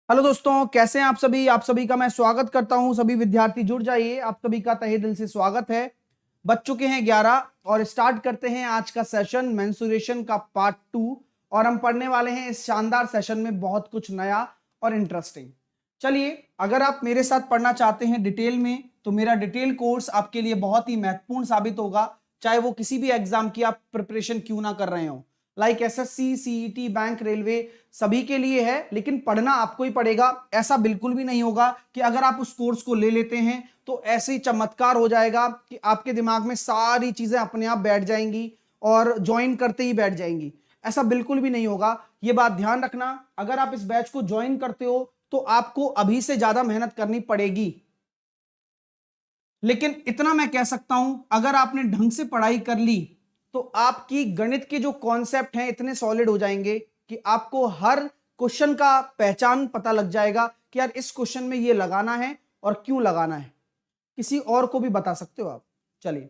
Hello दोस्तों, कैसे हैं आप सभी। आप सभी का मैं स्वागत करता हूं। सभी विद्यार्थी जुड़ जाइए, आप सभी का तहे दिल से स्वागत है। बज चुके हैं 11 और स्टार्ट करते हैं आज का सेशन मेंसुरेशन का पार्ट 2। और हम पढ़ने वाले हैं इस शानदार सेशन में बहुत कुछ नया और इंटरेस्टिंग। चलिए, अगर आप मेरे साथ पढ़ना चाहते हैं डिटेल में तो मेरा डिटेल कोर्स आपके लिए बहुत ही महत्वपूर्ण साबित होगा, चाहे वो किसी भी एग्जाम की आप प्रिपरेशन क्यों ना कर रहे हो। Like SSC, CET, bank, railway सभी के लिए है, लेकिन पढ़ना आपको ही पड़ेगा। ऐसा बिल्कुल भी नहीं होगा कि अगर आप उस कोर्स को ले लेते हैं तो ऐसे ही चमत्कार हो जाएगा कि आपके दिमाग में सारी चीजें अपने आप बैठ जाएंगी और ज्वाइन करते ही बैठ जाएंगी। ऐसा बिल्कुल भी नहीं होगा, ये बात ध्यान रखना। अगर आप इस बैच को ज्वाइन करते हो तो आपको अभी से ज्यादा मेहनत करनी पड़ेगी, लेकिन इतना मैं कह सकता हूं, अगर आपने ढंग से पढ़ाई कर ली तो आपकी गणित के जो कॉन्सेप्ट हैं इतने सॉलिड हो जाएंगे कि आपको हर क्वेश्चन का पहचान पता लग जाएगा कि यार इस क्वेश्चन में ये लगाना है और क्यों लगाना है। किसी और को भी बता सकते हो आप। चलिए,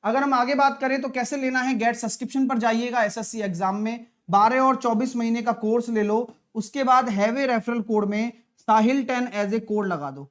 अगर हम आगे बात करें तो कैसे लेना है, गेट सब्सक्रिप्शन पर जाइएगा। एसएससी एग्जाम में 12 और 24 महीने का कोर्स ले लो। उसके बाद हैवे रेफरल कोड में साहिल 10 एज ए कोड लगा दो।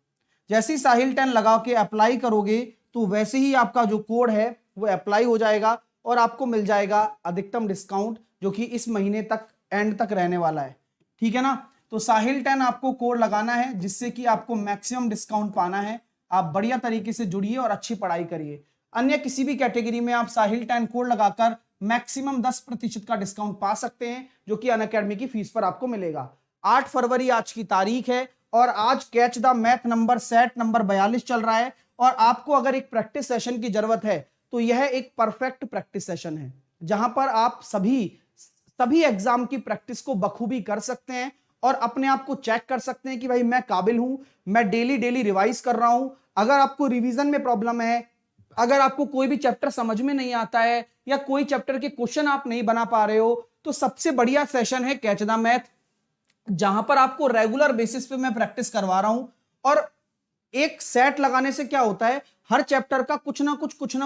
जैसे ही साहिल 10 लगा के अप्लाई करोगे तो वैसे ही आपका जो कोड है वो अप्लाई हो जाएगा और आपको मिल जाएगा अधिकतम डिस्काउंट, जो कि इस महीने तक एंड तक रहने वाला है। ठीक है ना। तो साहिल 10 आपको कोड लगाना है जिससे कि आपको मैक्सिमम डिस्काउंट पाना है। आप बढ़िया तरीके से जुड़िए और अच्छी पढ़ाई करिए। अन्य किसी भी कैटेगरी में आप साहिल 10 कोड लगाकर मैक्सिमम 10% का डिस्काउंट पा सकते हैं, जो कि अनअकैडमी की फीस पर आपको मिलेगा। 8 फरवरी आज की तारीख है और आज catch the math number set number 42 चल रहा है। और आपको अगर एक प्रैक्टिस सेशन की जरूरत है तो यह एक परफेक्ट प्रैक्टिस सेशन है, जहां पर आप सभी एग्जाम की प्रैक्टिस को बखूबी कर सकते हैं और अपने आप को चेक कर सकते हैं कि भाई मैं काबिल हूं, मैं डेली डेली रिवाइज कर रहा हूं। अगर आपको रिवीजन में प्रॉब्लम है, अगर आपको कोई भी चैप्टर समझ में नहीं आता है या कोई चैप्टर के क्वेश्चन आप नहीं बना पा रहे हो, तो सबसे बढ़िया सेशन है कैच द मैथ, जहां पर आपको रेगुलर बेसिस पे मैं प्रैक्टिस करवा रहा हूं। और एक सेट लगाने से क्या होता है, हर चैप्टर का कुछ ना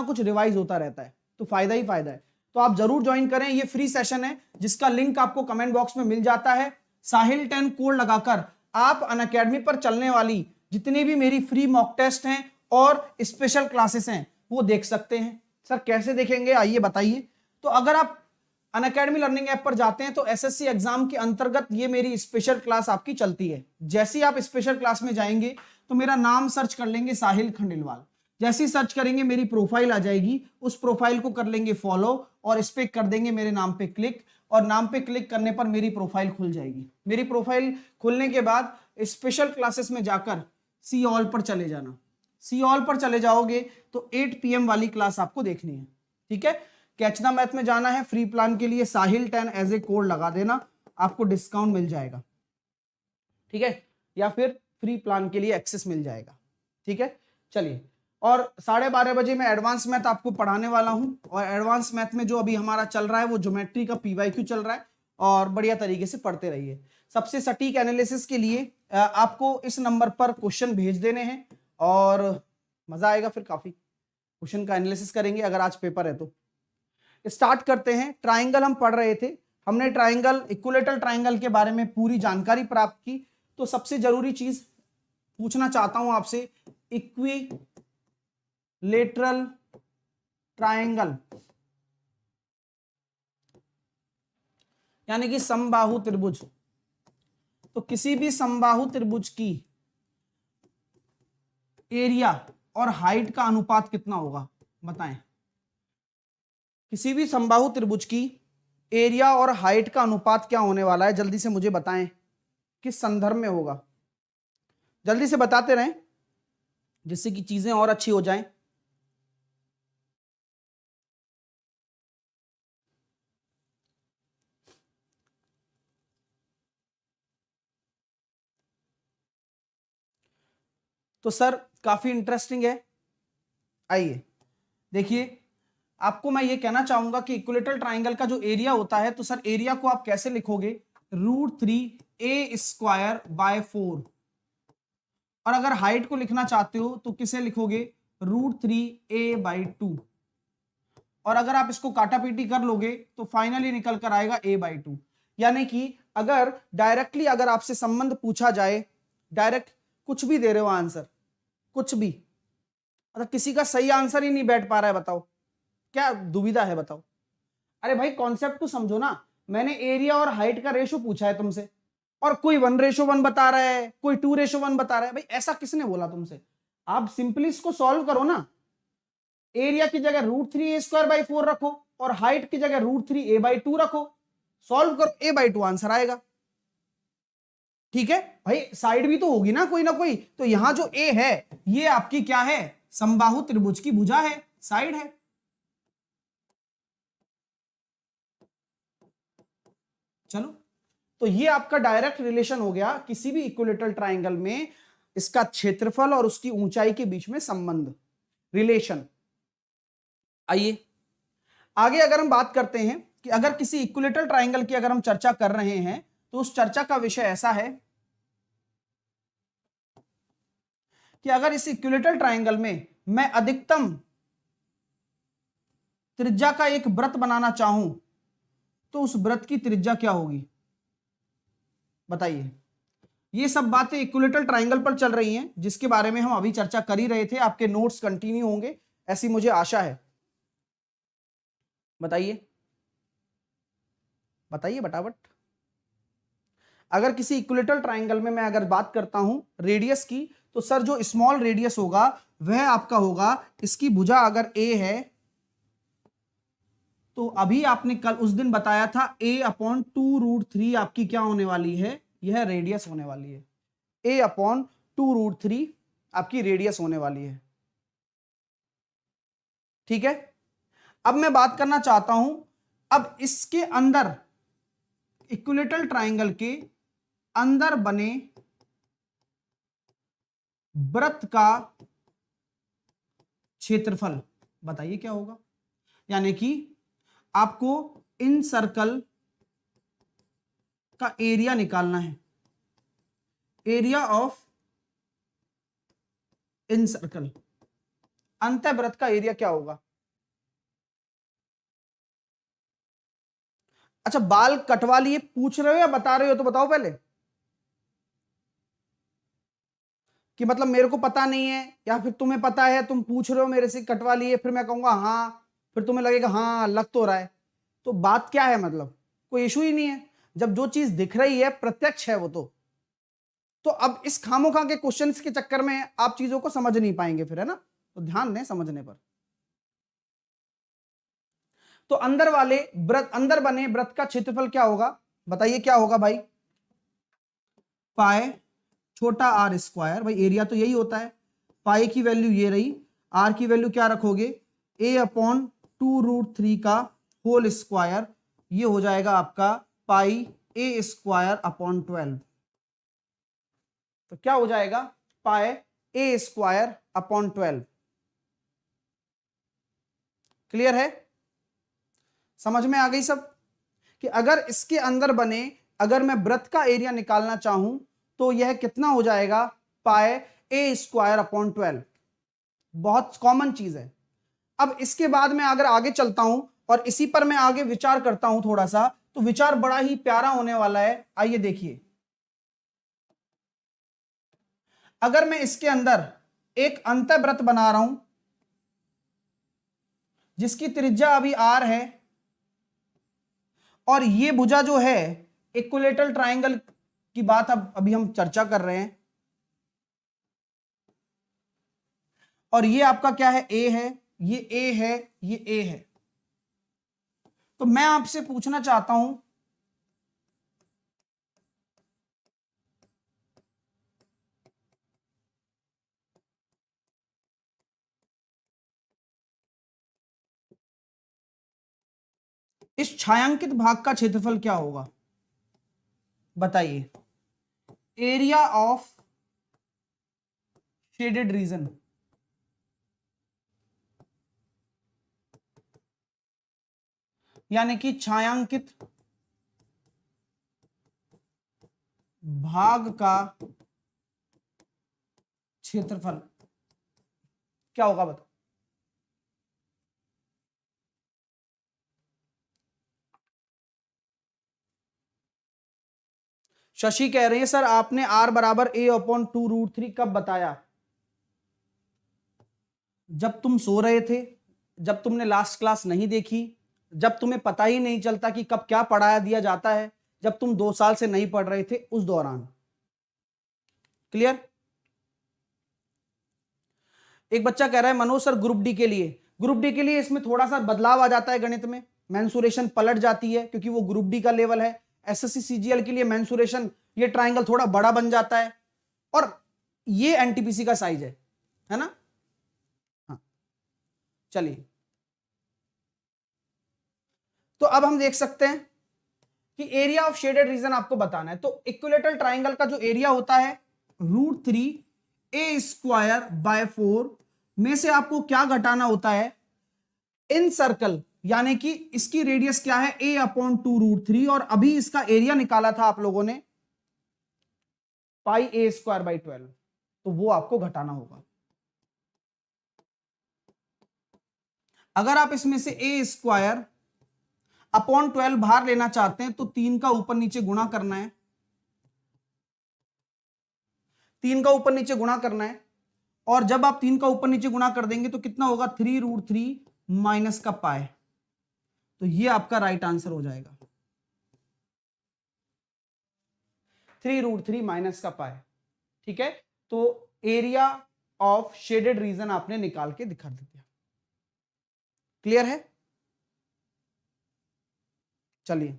कुछ रिवाइज होता रहता है, तो फायदा ही फायदा है। तो आप जरूर ज्वाइन करें, ये फ्री सेशन है जिसका लिंक आपको कमेंट बॉक्स में मिल जाता है। साहिल 10 कोड लगाकर आप अनअकैडमी पर चलने वाली जितनी भी मेरी फ्री मॉक टेस्ट हैं और स्पेशल क्लासेस हैं वो देख सकते हैं। सर कैसे देखेंगे, आइए बताइए। तो अगर आप अनअकैडमी लर्निंग ऐप पर जाते हैं तो एसएससी एग्जाम के अंतर्गत ये मेरी स्पेशल क्लास आपकी चलती है। जैसे ही आप स्पेशल क्लास में जाएंगे तो मेरा नाम सर्च कर लेंगे साहिल खंडेलवाल। जैसे ही सर्च करेंगे मेरी प्रोफाइल आ जाएगी, उस प्रोफाइल को कर लेंगे फॉलो और इस पे कर देंगे मेरे नाम पे क्लिक। और नाम पे क्लिक करने पर मेरी प्रोफाइल खुल जाएगी। मेरी प्रोफाइल खुलने के बाद स्पेशल क्लासेस में जाकर सी ऑल पर चले जाना। सी ऑल पर चले जाओगे तो 8 PM वाली क्लास आपको देखनी है। ठीक है। कैच द मैथ में जाना है, फ्री प्लान के लिए साहिल 10 एज ए कोड लगा देना, आपको डिस्काउंट मिल जाएगा। ठीक है, या फिर फ्री प्लान के लिए एक्सेस मिल जाएगा। ठीक है। चलिए, और 12:30 बजे मैं एडवांस मैथ आपको पढ़ाने वाला हूं। और एडवांस मैथ में जो अभी हमारा चल रहा है वो ज्योमेट्री का पीवाईक्यू चल रहा है, और बढ़िया तरीके से पढ़ते रहिए। सबसे सटीक एनालिसिस के लिए आपको इस नंबर पर क्वेश्चन भेज देने हैं और मजा आएगा। फिर काफी क्वेश्चन का एनालिसिस करेंगे अगर आज पेपर है तो। स्टार्ट करते हैं। ट्राइंगल हम पढ़ रहे थे, हमने ट्राइंगल, इक्विलेटरल ट्राइंगल के बारे में पूरी जानकारी प्राप्त की। तो सबसे जरूरी चीज पूछना चाहता हूं आपसे, इक्विलेटरल ट्राइंगल यानी कि समबाहु त्रिभुज। तो किसी भी समबाहु त्रिभुज की एरिया और हाइट का अनुपात कितना होगा, बताएं। किसी भी समबाहु त्रिभुज की एरिया और हाइट का अनुपात क्या होने वाला है, जल्दी से मुझे बताएं। किस संदर्भ में होगा, जल्दी से बताते रहें जिससे कि चीजें और अच्छी हो जाएं। तो सर काफी इंटरेस्टिंग है। आइए देखिए, आपको मैं ये कहना चाहूंगा कि इक्विलेटरल ट्राइंगल का जो एरिया होता है, तो सर एरिया को आप कैसे लिखोगे, √3a² / 4। और अगर हाइट को लिखना चाहते हो तो किसे लिखोगे, √3a/2। और अगर आप इसको काटा पीटी कर लोगे तो फाइनली निकल कर आएगा a/2। यानी कि अगर डायरेक्टली अगर आपसे संबंध पूछा जाए, डायरेक्ट कुछ भी दे रहे हो आंसर, कुछ भी, मतलब किसी का सही आंसर ही नहीं बैठ पा रहा है, बताओ क्या दुविधा है, बताओ। अरे भाई कॉन्सेप्ट तो समझो ना, मैंने एरिया और हाइट का रेशो पूछा है तुमसे, और कोई 1:1 बता रहा है, कोई 2:1 बता रहा है, भाई ऐसा किसने बोला तुमसे? आप सिंपली इसको सॉल्व करो ना। एरिया की जगह √3a² / 4 रखो और हाइट की जगह √3a/2 रखो, सॉल्व करो, a/2 आंसर आएगा। ठीक है भाई, साइड भी तो होगी ना कोई, तो यहां जो a है ये आपकी क्या है, समबाहु त्रिभुज की भुजा है, साइड है। चलो, तो ये आपका डायरेक्ट रिलेशन हो गया किसी भी इक्विलेटरल ट्राइंगल में, इसका क्षेत्रफल और उसकी ऊंचाई के बीच में संबंध, रिलेशन। आइए आगे अगर हम बात करते हैं कि अगर किसी इक्विलेटरल ट्राइंगल की अगर हम चर्चा कर रहे हैं, तो उस चर्चा का विषय ऐसा है कि अगर इस इक्विलेटरल ट्राइंगल में मैं अधिकतम त्रिज्या का एक वृत्त बनाना चाहूं, तो उस वृत्त की त्रिज्या क्या होगी, बताइए। ये सब बातें इक्विलेटरल ट्राइंगल पर चल रही हैं, जिसके बारे में हम अभी चर्चा कर ही रहे थे। आपके नोट्स कंटिन्यू होंगे ऐसी मुझे आशा है। बताइए बताइए बटाबट। अगर किसी इक्विलेटरल ट्राइंगल में मैं अगर बात करता हूं रेडियस की, तो सर जो स्मॉल रेडियस होगा वह आपका होगा, इसकी भुजा अगर a है, तो अभी आपने कल उस दिन बताया था a/2√3 आपकी क्या होने वाली है, यह रेडियस होने वाली है। a/2√3 आपकी रेडियस होने वाली है। ठीक है, अब मैं बात करना चाहता हूं, अब इसके अंदर इक्विलेटरल ट्राइंगल के अंदर बने वृत्त का क्षेत्रफल, बताइए क्या होगा। यानी कि आपको इन सर्कल का एरिया निकालना है, एरिया ऑफ इन सर्कल, अंतःवृत्त का एरिया क्या होगा। अच्छा, बाल कटवा लिए पूछ रहे हो या बता रहे हो, तो बताओ पहले, कि मतलब मेरे को पता नहीं है या फिर तुम्हें पता है, तुम पूछ रहे हो मेरे से कटवा लिए, फिर मैं कहूंगा हाँ, फिर तुम्हें लगेगा हाँ लग तो रहा है। तो बात क्या है, मतलब कोई इशू ही नहीं है, जब जो चीज दिख रही है प्रत्यक्ष है वो तो अब इस खामोखा के क्वेश्चंस के चक्कर में आप चीजों को समझ नहीं पाएंगे फिर, है ना, तो ध्यान दें समझने पर। तो अंदर वाले वृत्त, अंदर बने वृत्त का क्षेत्रफल क्या होगा, बताइए क्या होगा भाई। पाए छोटा r², भाई एरिया तो यही होता है, पाई की वैल्यू ये रही, आर की वैल्यू क्या रखोगे, a/2√3 का होल स्क्वायर, ये हो जाएगा आपका πa²/12। तो क्या हो जाएगा, πa²/12। क्लियर है, समझ में आ गई सब, कि अगर इसके अंदर बने, अगर मैं वृत्त का एरिया निकालना चाहूं, तो यह कितना हो जाएगा, πa²/12। बहुत कॉमन चीज है। अब इसके बाद में अगर आगे चलता हूं और इसी पर मैं आगे विचार करता हूं थोड़ा सा, तो विचार बड़ा ही प्यारा होने वाला है। आइए देखिए, अगर मैं इसके अंदर एक अंतःवृत्त बना रहा हूं जिसकी त्रिज्या अभी r है, और ये भुजा जो है इक्विलेटरल ट्राइंगल की बात अब अभी हम चर्चा कर रहे हैं, और ये आपका क्या है, a है, ये a है, ये a है। तो मैं आपसे पूछना चाहता हूं, इस छायांकित भाग का क्षेत्रफल क्या होगा, बताइए। एरिया ऑफ शेडेड रीजन, यानी कि छायांकित भाग का क्षेत्रफल क्या होगा, बताओ। शशि कह रहे हैं सर आपने आर बराबर ए अपॉन 2√3 कब बताया? जब तुम सो रहे थे, जब तुमने लास्ट क्लास नहीं देखी, जब तुम्हें पता ही नहीं चलता कि कब क्या पढ़ाया दिया जाता है, जब तुम 2 साल से नहीं पढ़ रहे थे, उस दौरान। क्लियर? एक बच्चा कह रहा है मनोज सर ग्रुप डी के लिए इसमें थोड़ा सा बदलाव आ जाता है गणित में, मेंसुरेशन पलट जाती है क्योंकि वो ग्रुप डी का लेवल है। एसएससी सीजीएल के लिए मेंसुरेशन, ये ट्राइंगल थोड़ा बड़ा बन जाता है और ये एनटीपीसी का साइज है ना? हाँ चलिए, तो अब हम देख सकते हैं कि एरिया ऑफ शेडेड रीजन आपको बताना है। तो इक्विलेटरल ट्राइंगल का जो एरिया होता है √3a²/4 में से आपको क्या घटाना होता है? इन सर्कल, यानी कि इसकी रेडियस क्या है? a/2√3 और अभी इसका एरिया निकाला था आप लोगों ने πa²/12, तो वो आपको घटाना होगा। अगर आप इसमें से a²/12 बाहर लेना चाहते हैं तो 3 का ऊपर नीचे गुणा करना है, 3 का ऊपर नीचे गुणा करना है, और जब आप 3 का ऊपर नीचे गुणा कर देंगे तो कितना होगा? 3√3 माइनस का पाए, तो ये आपका राइट आंसर हो जाएगा, 3√3 माइनस का पाए। ठीक है, तो एरिया ऑफ शेडेड रीजन आपने निकाल के दिखा दिया। क्लियर है? चलिए,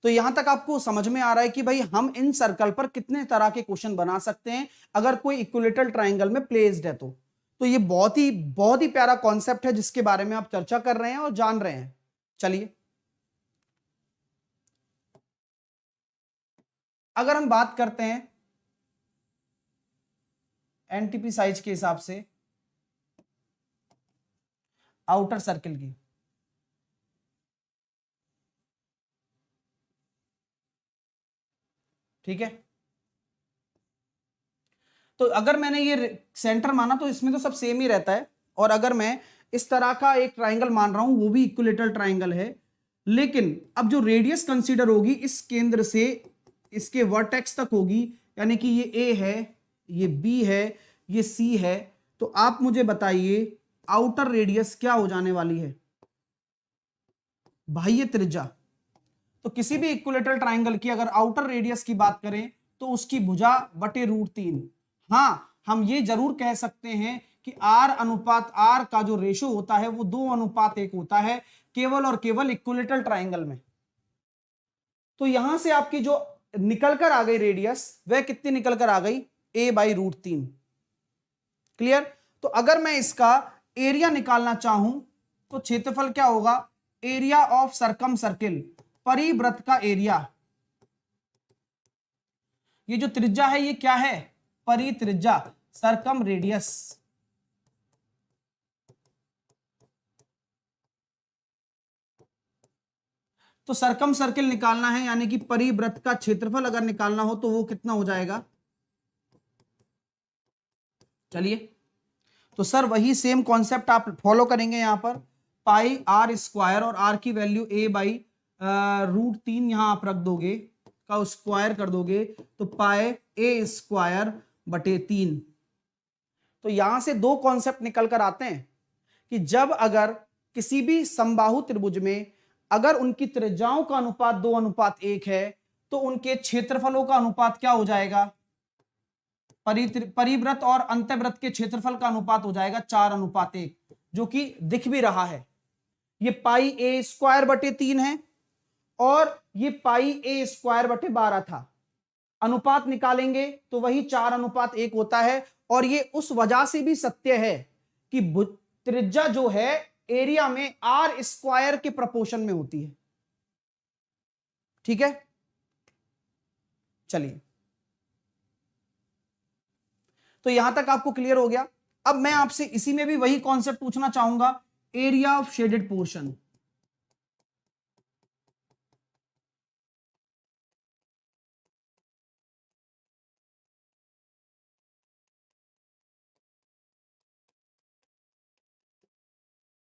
तो यहां तक आपको समझ में आ रहा है कि भाई हम इन सर्कल पर कितने तरह के क्वेश्चन बना सकते हैं अगर कोई इक्विलेटरल ट्राइंगल में प्लेस्ड है। तो ये बहुत ही प्यारा कॉन्सेप्ट है जिसके बारे में आप चर्चा कर रहे हैं और जान रहे हैं। चलिए, अगर हम बात करते हैं एनटीपी साइज के हिसाब से आउटर सर्किल की, ठीक है, तो अगर मैंने ये सेंटर माना तो इसमें तो सब सेम ही रहता है, और अगर मैं इस तरह का एक ट्राइंगल मान रहा हूं वो भी इक्विलेटरल ट्राइंगल है, लेकिन अब जो रेडियस कंसीडर होगी इस केंद्र से इसके वर्टेक्स तक होगी, यानी कि ये ए है, ये बी है, ये सी है, तो आप मुझे बताइए आउटर रेडियस क्या हो जाने वाली है? बाह्य त्रिज्या। तो किसी भी इक्विलेटरल ट्राइंगल की अगर आउटर रेडियस की बात करें तो उसकी भुजा बटे √3। हां, हम ये जरूर कह सकते हैं कि R/R का जो रेशो होता है वो 2:1 होता है केवल और केवल इक्विलेटरल ट्राइंगल में। तो यहां से आपकी जो निकल कर आ गई रेडियस, वह कितनी निकल कर आ गई? a/√3। क्लियर? तो अगर मैं इसका एरिया निकालना चाहूं तो क्षेत्रफल क्या होगा? एरिया ऑफ सर्कम सर्किल, परिवृत्त का एरिया। ये जो त्रिज्या है ये क्या है? परित्रिज्या, सर्कम रेडियस। तो सर्कम सर्किल निकालना है, यानी कि परिवृत्त का क्षेत्रफल अगर निकालना हो तो वो कितना हो जाएगा? चलिए, तो सर वही सेम कॉन्सेप्ट आप फॉलो करेंगे यहां पर, πr² और r की वैल्यू a/√3 यहां आप रख दोगे, का स्क्वायर कर दोगे तो πa²/3। तो यहां से दो कॉन्सेप्ट निकल कर आते हैं कि जब अगर किसी भी समबाहु त्रिभुज में अगर उनकी त्रिज्याओं का अनुपात 2:1 है तो उनके क्षेत्रफलों का अनुपात क्या हो जाएगा? परिवृत्त और अंतःवृत्त के क्षेत्रफल का अनुपात हो जाएगा 4:1, जो कि दिख भी रहा है। ये πa²/3 है और ये πa²/12 था। अनुपात निकालेंगे तो वही 4:1 होता है, और ये उस वजह से भी सत्य है कि त्रिज्या जो है एरिया में r² के प्रोपोर्शन में होती है। ठीक है, चलिए, तो यहां तक आपको क्लियर हो गया। अब मैं आपसे इसी में भी वही कॉन्सेप्ट पूछना चाहूंगा, एरिया ऑफ शेडेड पोर्शन।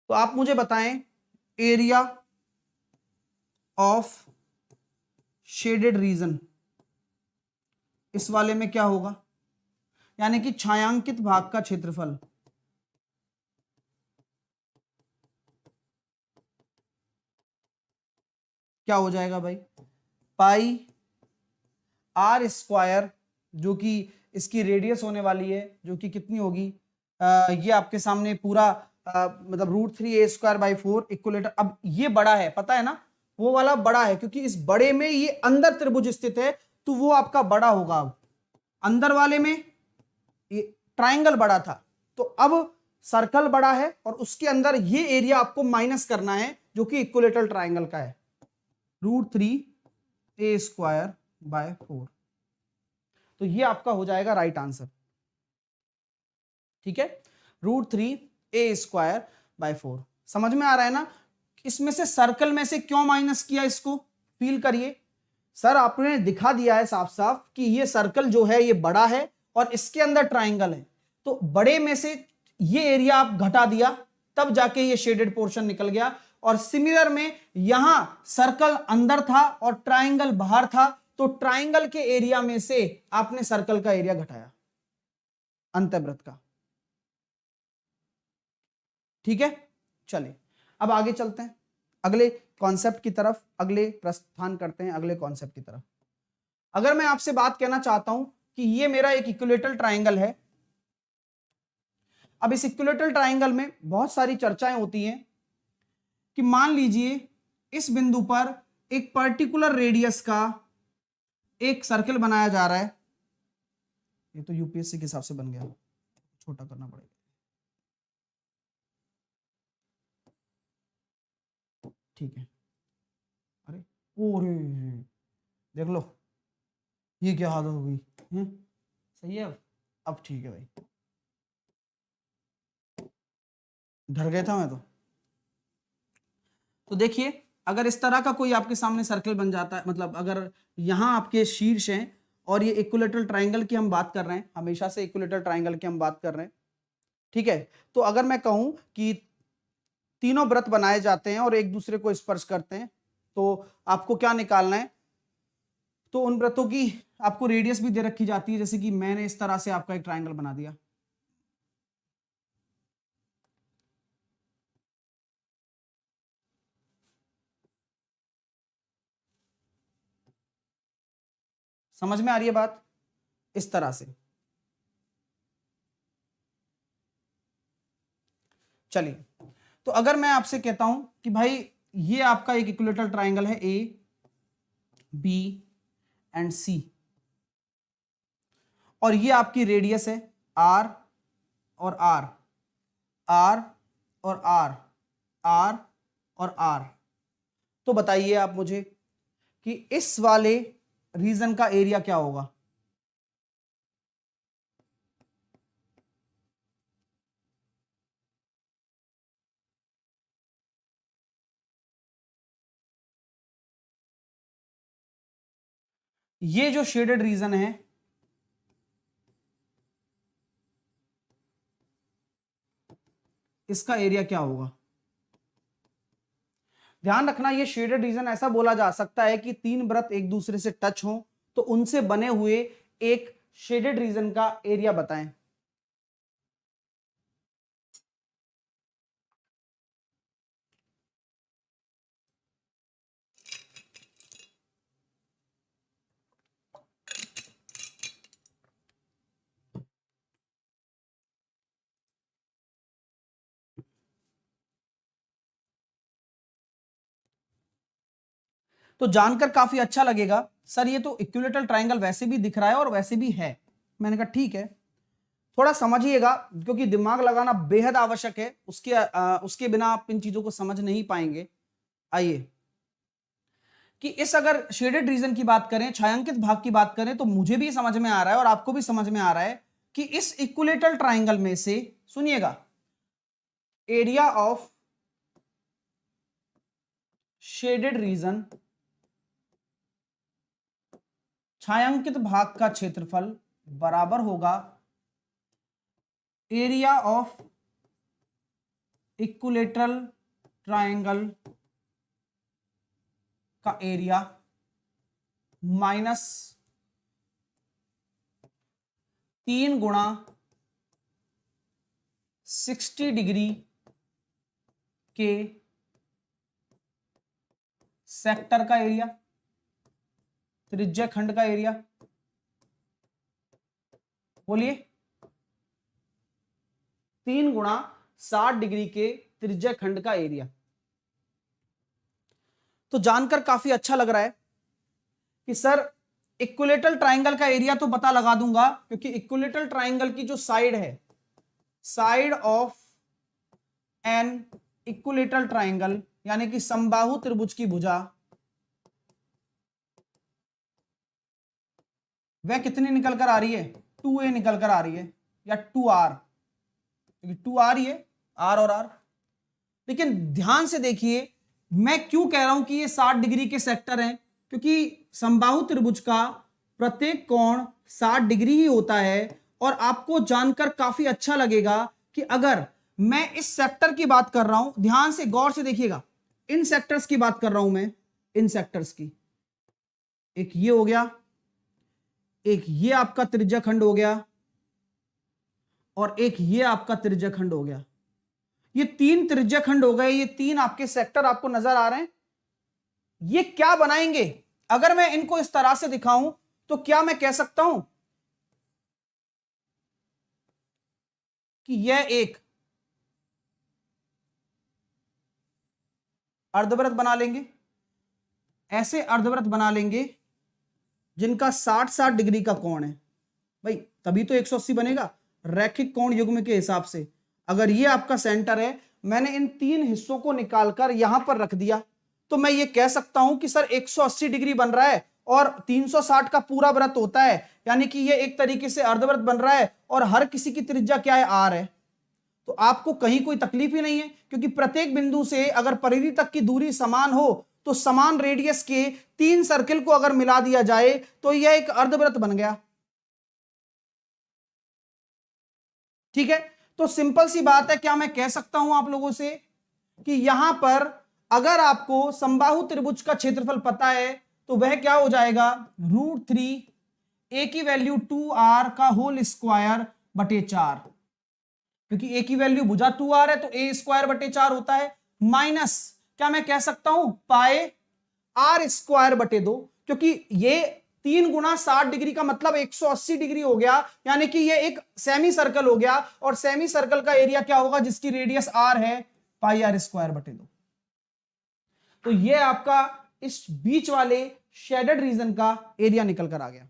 तो आप मुझे बताएं एरिया ऑफ शेडेड रीजन इस वाले में क्या होगा, यानी कि छायांकित भाग का क्षेत्रफल क्या हो जाएगा भाई, पाई आर स्क्वायर, जो कि इसकी रेडियस होने वाली है, जो कि कितनी होगी, ये आपके सामने पूरा मतलब √3a²/4 इक्वलेटर। अब ये बड़ा है, पता है ना, वो वाला बड़ा है, क्योंकि इस बड़े में ये अंदर त्रिभुज स्थित है, तो वो आपका बड़ा होगा। अब अंदर वाले में ये ट्राइंगल बड़ा था, तो अब सर्कल बड़ा है, और उसके अंदर ये एरिया आपको माइनस करना है, जो कि इक्वलेटरल ट्राइंगल का है, √3a²/4। तो ये आपका हो जाएगा राइट आंसर। ठीक है, √3a²/4। समझ में आ रहा है ना। इसमें से सर्कल में से क्यों माइनस किया, इसको फील करिए। सर आपने दिखा दिया है साफ साफ कि ये सर्कल जो है ये बड़ा है और इसके अंदर ट्राइंगल है, तो बड़े में से ये एरिया आप घटा दिया, तब जाके ये शेडेड पोर्शन निकल गया। और सिमिलर में यहां सर्कल अंदर था और ट्राइंगल बाहर था, तो ट्राइंगल के एरिया में से आपने सर्कल का एरिया घटाया, अंतःवृत्त का। ठीक है, चलिए अब आगे चलते हैं अगले कॉन्सेप्ट की तरफ, अगले प्रस्थान करते हैं अगले कॉन्सेप्ट की तरफ। अगर मैं आपसे बात कहना चाहता हूं कि ये मेरा एक इक्विलेटरल ट्राइंगल है। अब इस इक्विलेटरल ट्राइंगल में बहुत सारी चर्चाएं होती हैं कि मान लीजिए इस बिंदु पर एक पर्टिकुलर रेडियस का एक सर्कल बनाया जा रहा है। ये तो यूपीएससी के हिसाब से बन गया, छोटा करना पड़ेगा। ठीक है, अरे ओरे देख लो, ये क्या हालत हो गई है? सही है, अब ठीक है भाई, डर गया था मैं तो देखिए, अगर इस तरह का कोई आपके सामने सर्कल बन जाता है, मतलब अगर यहां आपके शीर्ष हैं और ये इक्विलेटरल ट्राइंगल की हम बात कर रहे हैं, हमेशा से इक्विलेटरल ट्राइंगल की हम बात कर रहे हैं। ठीक है, तो अगर मैं कहूं कि तीनों वृत्त बनाए जाते हैं और एक दूसरे को स्पर्श करते हैं, तो आपको क्या निकालना है, तो उन वृत्तों की आपको रेडियस भी दे रखी जाती है, जैसे कि मैंने इस तरह से आपका एक ट्राइंगल बना दिया। समझ में आ रही है बात, इस तरह से। चलिए, तो अगर मैं आपसे कहता हूं कि भाई ये आपका एक इक्विलेटरल ट्राइंगल है, ए बी एंड सी, और ये आपकी रेडियस है आर और आर, आर और आर, आर और आर, तो बताइए आप मुझे कि इस वाले रीजन का एरिया क्या होगा। ये जो शेडेड रीजन है, इसका एरिया क्या होगा। ध्यान रखना, ये शेडेड रीजन ऐसा बोला जा सकता है कि तीन वृत्त एक दूसरे से टच हो, तो उनसे बने हुए एक शेडेड रीजन का एरिया बताएं। तो जानकर काफी अच्छा लगेगा, सर ये तो इक्विलेटरल ट्राइंगल वैसे भी दिख रहा है और वैसे भी है। मैंने कहा ठीक है, थोड़ा समझिएगा, क्योंकि दिमाग लगाना बेहद आवश्यक है, उसके बिना आप इन चीजों को समझ नहीं पाएंगे। आइए, कि इस अगर शेडेड रीजन की बात करें, छायांकित भाग की बात करें, तो मुझे भी समझ में आ रहा है और आपको भी समझ में आ रहा है कि इस इक्विलेटरल ट्राइंगल में से, सुनिएगा, एरिया ऑफ शेडेड रीजन, छायांकित भाग का क्षेत्रफल बराबर होगा एरिया ऑफ इक्विलेटरल ट्राइंगल का एरिया माइनस 3 गुणा 60 डिग्री के सेक्टर का एरिया, त्रिज्या खंड का एरिया, बोलिए 3 गुणा 60 डिग्री के त्रिज्या खंड का एरिया। तो जानकर काफी अच्छा लग रहा है कि सर इक्विलेटरल ट्राइंगल का एरिया तो पता लगा दूंगा, क्योंकि इक्विलेटरल ट्राइंगल की जो साइड है, side of an equilateral triangle यानी कि समबाहु त्रिभुज की भुजा, वह कितनी निकल कर आ रही है? 2a निकल कर आ रही है, या 2r, क्योंकि 2r ही है, r और r। लेकिन ध्यान से देखिए, मैं क्यों कह रहा हूं कि ये 60 डिग्री के सेक्टर हैं, क्योंकि समबाहु त्रिभुज का प्रत्येक कोण 60 डिग्री ही होता है। और आपको जानकर काफी अच्छा लगेगा कि अगर मैं इस सेक्टर की बात कर रहा हूं, ध्यान से गौर से देखिएगा, इन सेक्टर्स की बात कर रहा हूं मैं, इन सेक्टर्स की, एक ये हो गया, एक ये आपका त्रिज्या खंड हो गया, और एक ये आपका त्रिज्या खंड हो गया। ये 3 त्रिज्या खंड हो गए, ये 3 आपके सेक्टर आपको नजर आ रहे हैं। ये क्या बनाएंगे? अगर मैं इनको इस तरह से दिखाऊं तो क्या मैं कह सकता हूं कि यह एक अर्धवृत्त बना लेंगे, ऐसे अर्धवृत्त बना लेंगे जिनका 60-60 डिग्री का कोण है। भाई तभी तो 180 बनेगा रैखिक कोण युग्म के हिसाब से। अगर ये आपका सेंटर है, मैंने इन 3 हिस्सों को निकालकर यहां पर रख दिया, तो मैं ये कह सकता हूं कि सर 180 डिग्री बन रहा है और 360 का पूरा वृत्त होता है, यानी कि ये एक तरीके से अर्धवृत्त बन रहा है और हर किसी की त्रिज्या क्या है? r है। तो आपको कहीं कोई तकलीफ ही नहीं है, क्योंकि प्रत्येक बिंदु से अगर परिधि तक की दूरी समान हो तो समान रेडियस के 3 सर्किल को अगर मिला दिया जाए तो यह एक अर्धवृत्त बन गया। ठीक है, तो सिंपल सी बात है, क्या मैं कह सकता हूं आप लोगों से कि यहां पर अगर आपको समबाहु त्रिभुज का क्षेत्रफल पता है तो वह क्या हो जाएगा? √3 a की वैल्यू 2r का होल स्क्वायर बटे 4, क्योंकि a की वैल्यू भुजा 2r है तो a स्क्वायर बटे 4 होता है, माइनस क्या मैं कह सकता हूं? पाए r स्क्वायर बटे 2, क्योंकि ये 3 गुणा 60 डिग्री का मतलब 180 डिग्री हो गया, यानी कि ये एक सेमी सर्कल हो गया, और सेमी सर्कल का एरिया क्या होगा? जिसकी रेडियस r है, पाई r स्क्वायर बटे 2। तो ये आपका इस बीच वाले शेडेड रीजन का एरिया निकल कर आ गया।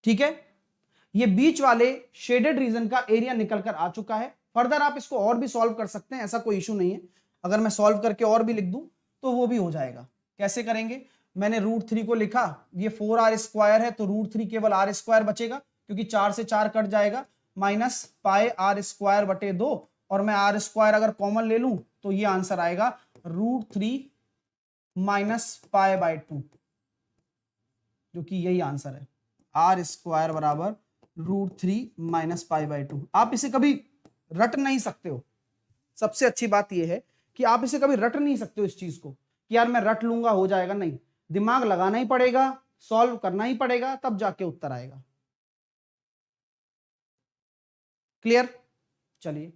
ठीक है, ये बीच वाले शेडेड रीजन का एरिया निकल कर आ चुका है। फर्दर आप इसको और भी सॉल्व कर सकते हैं, ऐसा कोई इशू नहीं है। अगर मैं सॉल्व करके और भी लिख दूं तो वो भी हो जाएगा। कैसे करेंगे? मैंने √3 को लिखा, ये 4r स्क्वायर है तो √3 केवल r स्क्वायर बचेगा, क्योंकि 4 से 4 कट जाएगा, माइनस पाए r स्क्वायर बटे 2, और मैं r स्क्वायर अगर कॉमन ले लूं तो ये आंसर आएगा √3 माइनस पाए बाय 2, जो कि यही आंसर है। r स्क्वायर बराबर √3 माइनस पाई बाय 2। आप इसे कभी रट नहीं सकते हो। सबसे अच्छी बात यह है कि आप इसे कभी रट नहीं सकते हो इस चीज को कि यार मैं रट लूंगा हो जाएगा, नहीं, दिमाग लगाना ही पड़ेगा, सॉल्व करना ही पड़ेगा, तब जाके उत्तर आएगा। क्लियर? चलिए,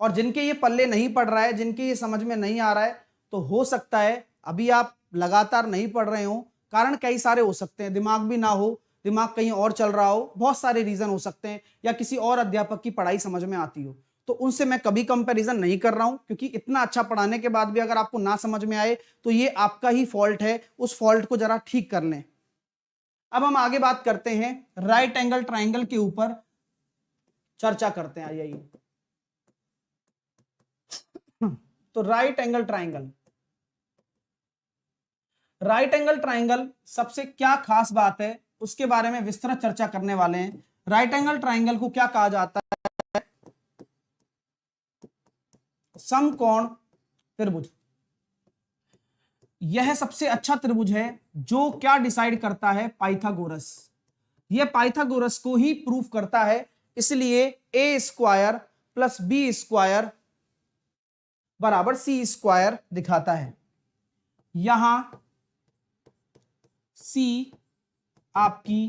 और जिनके ये पल्ले नहीं पड़ रहा है, जिनके ये समझ में नहीं आ रहा है, तो हो सकता है अभी आप लगातार नहीं पढ़ रहे हो, कारण कई सारे हो सकते हैं, दिमाग भी ना हो, दिमाग कहीं और चल रहा हो, बहुत सारे रीजन हो सकते हैं, या किसी और अध्यापक की पढ़ाई समझ में आती हो, तो उनसे मैं कभी कंपैरिजन नहीं कर रहा हूं, क्योंकि इतना अच्छा पढ़ाने के बाद भी अगर आपको ना समझ में आए तो ये आपका ही फॉल्ट है, उस फॉल्ट को जरा ठीक कर लें। अब हम आगे बात करते हैं राइट एंगल ट्राइंगल के ऊपर चर्चा करते हैं। आइए, तो right angle triangle, right angle triangle सबसे क्या खास बात है उसके बारे में विस्तृत चर्चा करने वाले हैं। राइट एंगल ट्राइंगल को क्या कहा जाता है? समकोण त्रिभुज। यह सबसे अच्छा त्रिभुज है जो क्या डिसाइड करता है? पाइथागोरस। यह पाइथागोरस को ही प्रूफ करता है, इसलिए a square plus B square बराबर सी स्क्वायर दिखाता है। यहां सी आपकी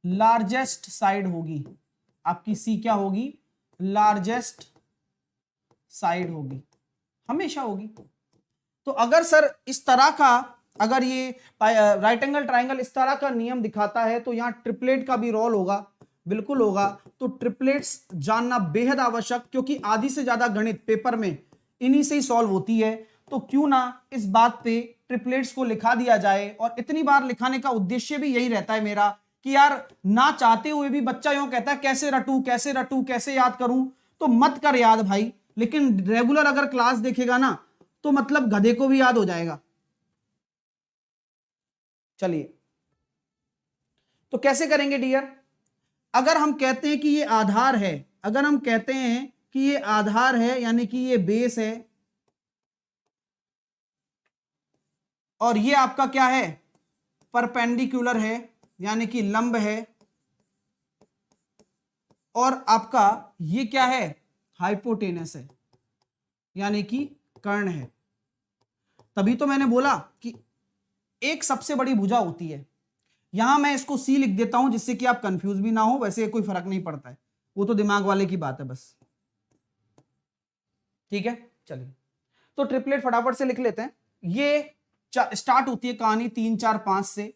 लार्जेस्ट साइड होगी, आपकी सी क्या होगी, लार्जेस्ट साइड होगी, हमेशा होगी। तो अगर सर इस तरह का, अगर ये राइट एंगल ट्राइंगल इस तरह का नियम दिखाता है तो यहां ट्रिपलेट का भी रोल होगा, बिल्कुल होगा। तो ट्रिपलेट्स जानना बेहद आवश्यक, क्योंकि आधी से ज्यादा गणित पेपर में इन्हीं से ही सॉल्व होती है। तो क्यों ना इस बात पे ट्रिपलेट्स को लिखा दिया जाए, और इतनी बार लिखाने का उद्देश्य भी यही रहता है मेरा कि यार ना चाहते हुए भी बच्चा यूं कहता है कैसे रटूं कैसे रटूं कैसे याद करूं, तो मत कर याद भाई, लेकिन रेगुलर अगर क्लास देखेगा ना तो मतलब गधे को भी याद हो जाएगा। चलिए, तो कैसे करेंगे डियर, अगर हम कहते हैं कि ये आधार है, अगर हम कहते हैं कि ये आधार है यानी कि ये बेस है, और ये आपका क्या है, परपेंडिकुलर है यानी कि लंब है, और आपका ये क्या है, हाइपोटेनस है यानी कि कर्ण है। तभी तो मैंने बोला कि एक सबसे बड़ी भुजा होती है, यहां मैं इसको सी लिख देता हूं जिससे कि आप कंफ्यूज भी ना हो, वैसे कोई फर्क नहीं पड़ता है, वो तो दिमाग वाले की बात है बस। ठीक है, चलिए तो ट्रिपलेट फटाफट से लिख लेते हैं। ये स्टार्ट होती है कहानी 3 4 5 से,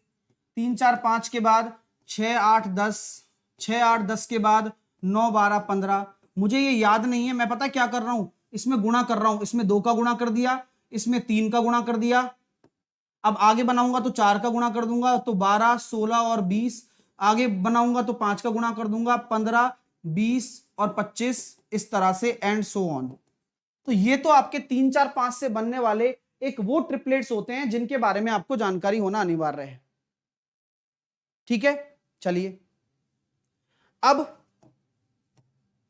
3 4 5 के बाद 6 8 10, 6 8 10 के बाद 9 12 15। मुझे ये याद नहीं है, मैं पता क्या कर रहा हूं, इसमें गुणा कर रहा हूं, इसमें 2 का गुणा कर दिया, इसमें 3 का गुणा कर दिया, अब आगे बनाऊंगा तो 4 का गुणा कर दूंगा तो 12 16 और 20, आगे बनाऊंगा तो 5 का गुणा कर दूंगा 15 20 और 25, इस तरह से एंड सो ऑन। तो ये तो आपके 3 4 5 से बनने वाले एक वो ट्रिपलेट्स होते हैं जिनके बारे में आपको जानकारी होना अनिवार्य है। ठीक है, चलिए अब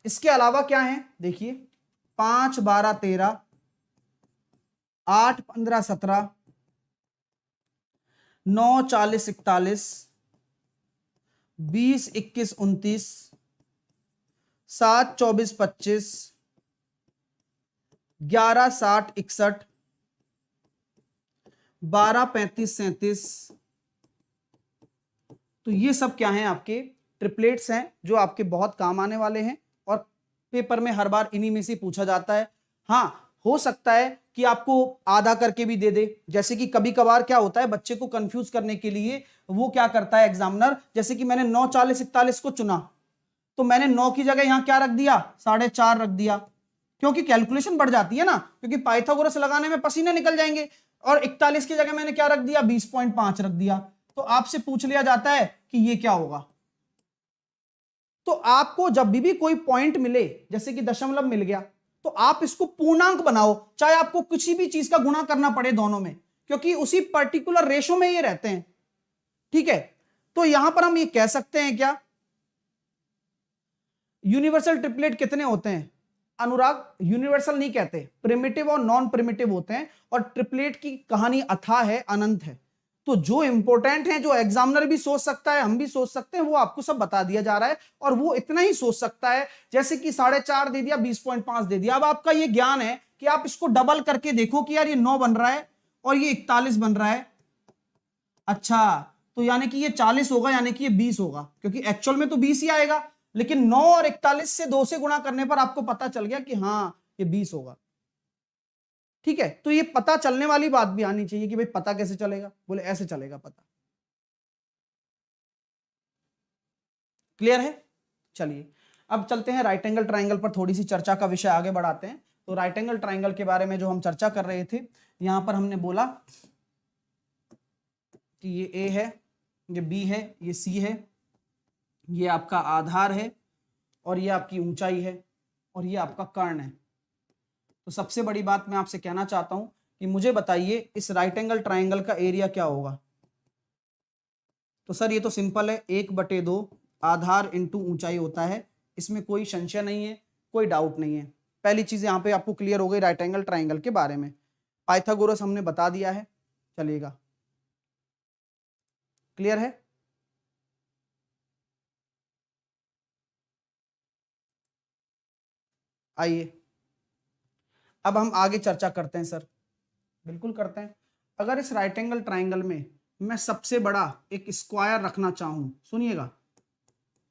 इसके अलावा क्या है देखिए, 5 12 13, 8 15 17, 9 40 41, 20 21 29, 7 24 25, 11 60 61, 12 35 37। तो ये सब क्या हैं, आपके ट्रिपलेट्स हैं जो आपके बहुत काम आने वाले हैं, और पेपर में हर बार इन्हीं में से पूछा जाता है। हाँ, हो सकता है कि आपको आधा करके भी दे दे, जैसे कि कभी कभार क्या होता है बच्चे को कंफ्यूज करने के लिए वो क्या करता है एग्जामिनर, जैसे कि मैंने 9 40 41 को चुना तो मैंने 9 की जगह यहां क्या रख दिया, 4.5 रख दिया, क्योंकि कैलकुलेशन बढ़ जाती है ना, क्योंकि पाइथागोरस लगाने में पसीने निकल जाएंगे। और 41 की जगह मैंने क्या रख दिया, 20.5 रख दिया। तो आपसे पूछ लिया जाता है कि ये क्या होगा। तो आपको जब भी कोई पॉइंट मिले, जैसे कि दशमलव मिल गया, तो आप इसको पूर्णांक बनाओ, चाहे आपको किसी भी चीज का गुणा करना पड़े दोनों में, क्योंकि उसी पर्टिकुलर रेशो में ये रहते हैं। ठीक है, तो यहां पर हम ये कह सकते हैं क्या, यूनिवर्सल ट्रिपलेट कितने होते हैं अनुराग, यूनिवर्सल नहीं कहते, प्रिमिटिव और नॉन प्रिमिटिव होते हैं, और ट्रिपलेट की कहानी अथाह है, अनंत है। तो जो इंपॉर्टेंट है, जो एग्जामिनर भी सोच सकता है, हम भी सोच सकते हैं, वो आपको सब बता दिया जा रहा है, और वो इतना ही सोच सकता है, जैसे कि 4.5 दे दिया, 20.5 दे दिया। अब आपका ये ज्ञान है कि आप इसको डबल करके देखो कि यार ये 9 बन रहा है और ये 41 बन रहा है, अच्छा तो यानी कि ये 40 होगा, यानी कि ये 20 होगा, क्योंकि एक्चुअल में तो 20 ही आएगा, लेकिन 9 और 41 से 2 से गुणा करने पर आपको पता चल गया कि हाँ ये 20 होगा। ठीक है, तो ये पता चलने वाली बात भी आनी चाहिए कि भाई पता कैसे चलेगा, बोले ऐसे चलेगा पता। क्लियर है, चलिए अब चलते हैं राइट एंगल ट्राइंगल पर, थोड़ी सी चर्चा का विषय आगे बढ़ाते हैं। तो राइट एंगल ट्राइंगल के बारे में जो हम चर्चा कर रहे थे, यहां पर हमने बोला कि ये ए है, ये बी है, ये सी है, ये आपका आधार है, और ये आपकी ऊंचाई है, और ये आपका कर्ण है। तो सबसे बड़ी बात मैं आपसे कहना चाहता हूं कि मुझे बताइए इस राइट एंगल ट्राइंगल का एरिया क्या होगा। तो सर ये तो सिंपल है, 1/2 आधार इंटू ऊंचाई होता है, इसमें कोई संशय नहीं है, कोई डाउट नहीं है। पहली चीज यहां पे आपको क्लियर हो गई राइट एंगल ट्राइंगल के बारे में, पाइथागोरस हमने बता दिया है, चलिएगा क्लियर है। आइए अब हम आगे चर्चा करते हैं सर, बिल्कुल करते हैं। अगर इस राइट एंगल ट्राइंगल में मैं सबसे बड़ा एक स्क्वायर रखना चाहूं, सुनिएगा,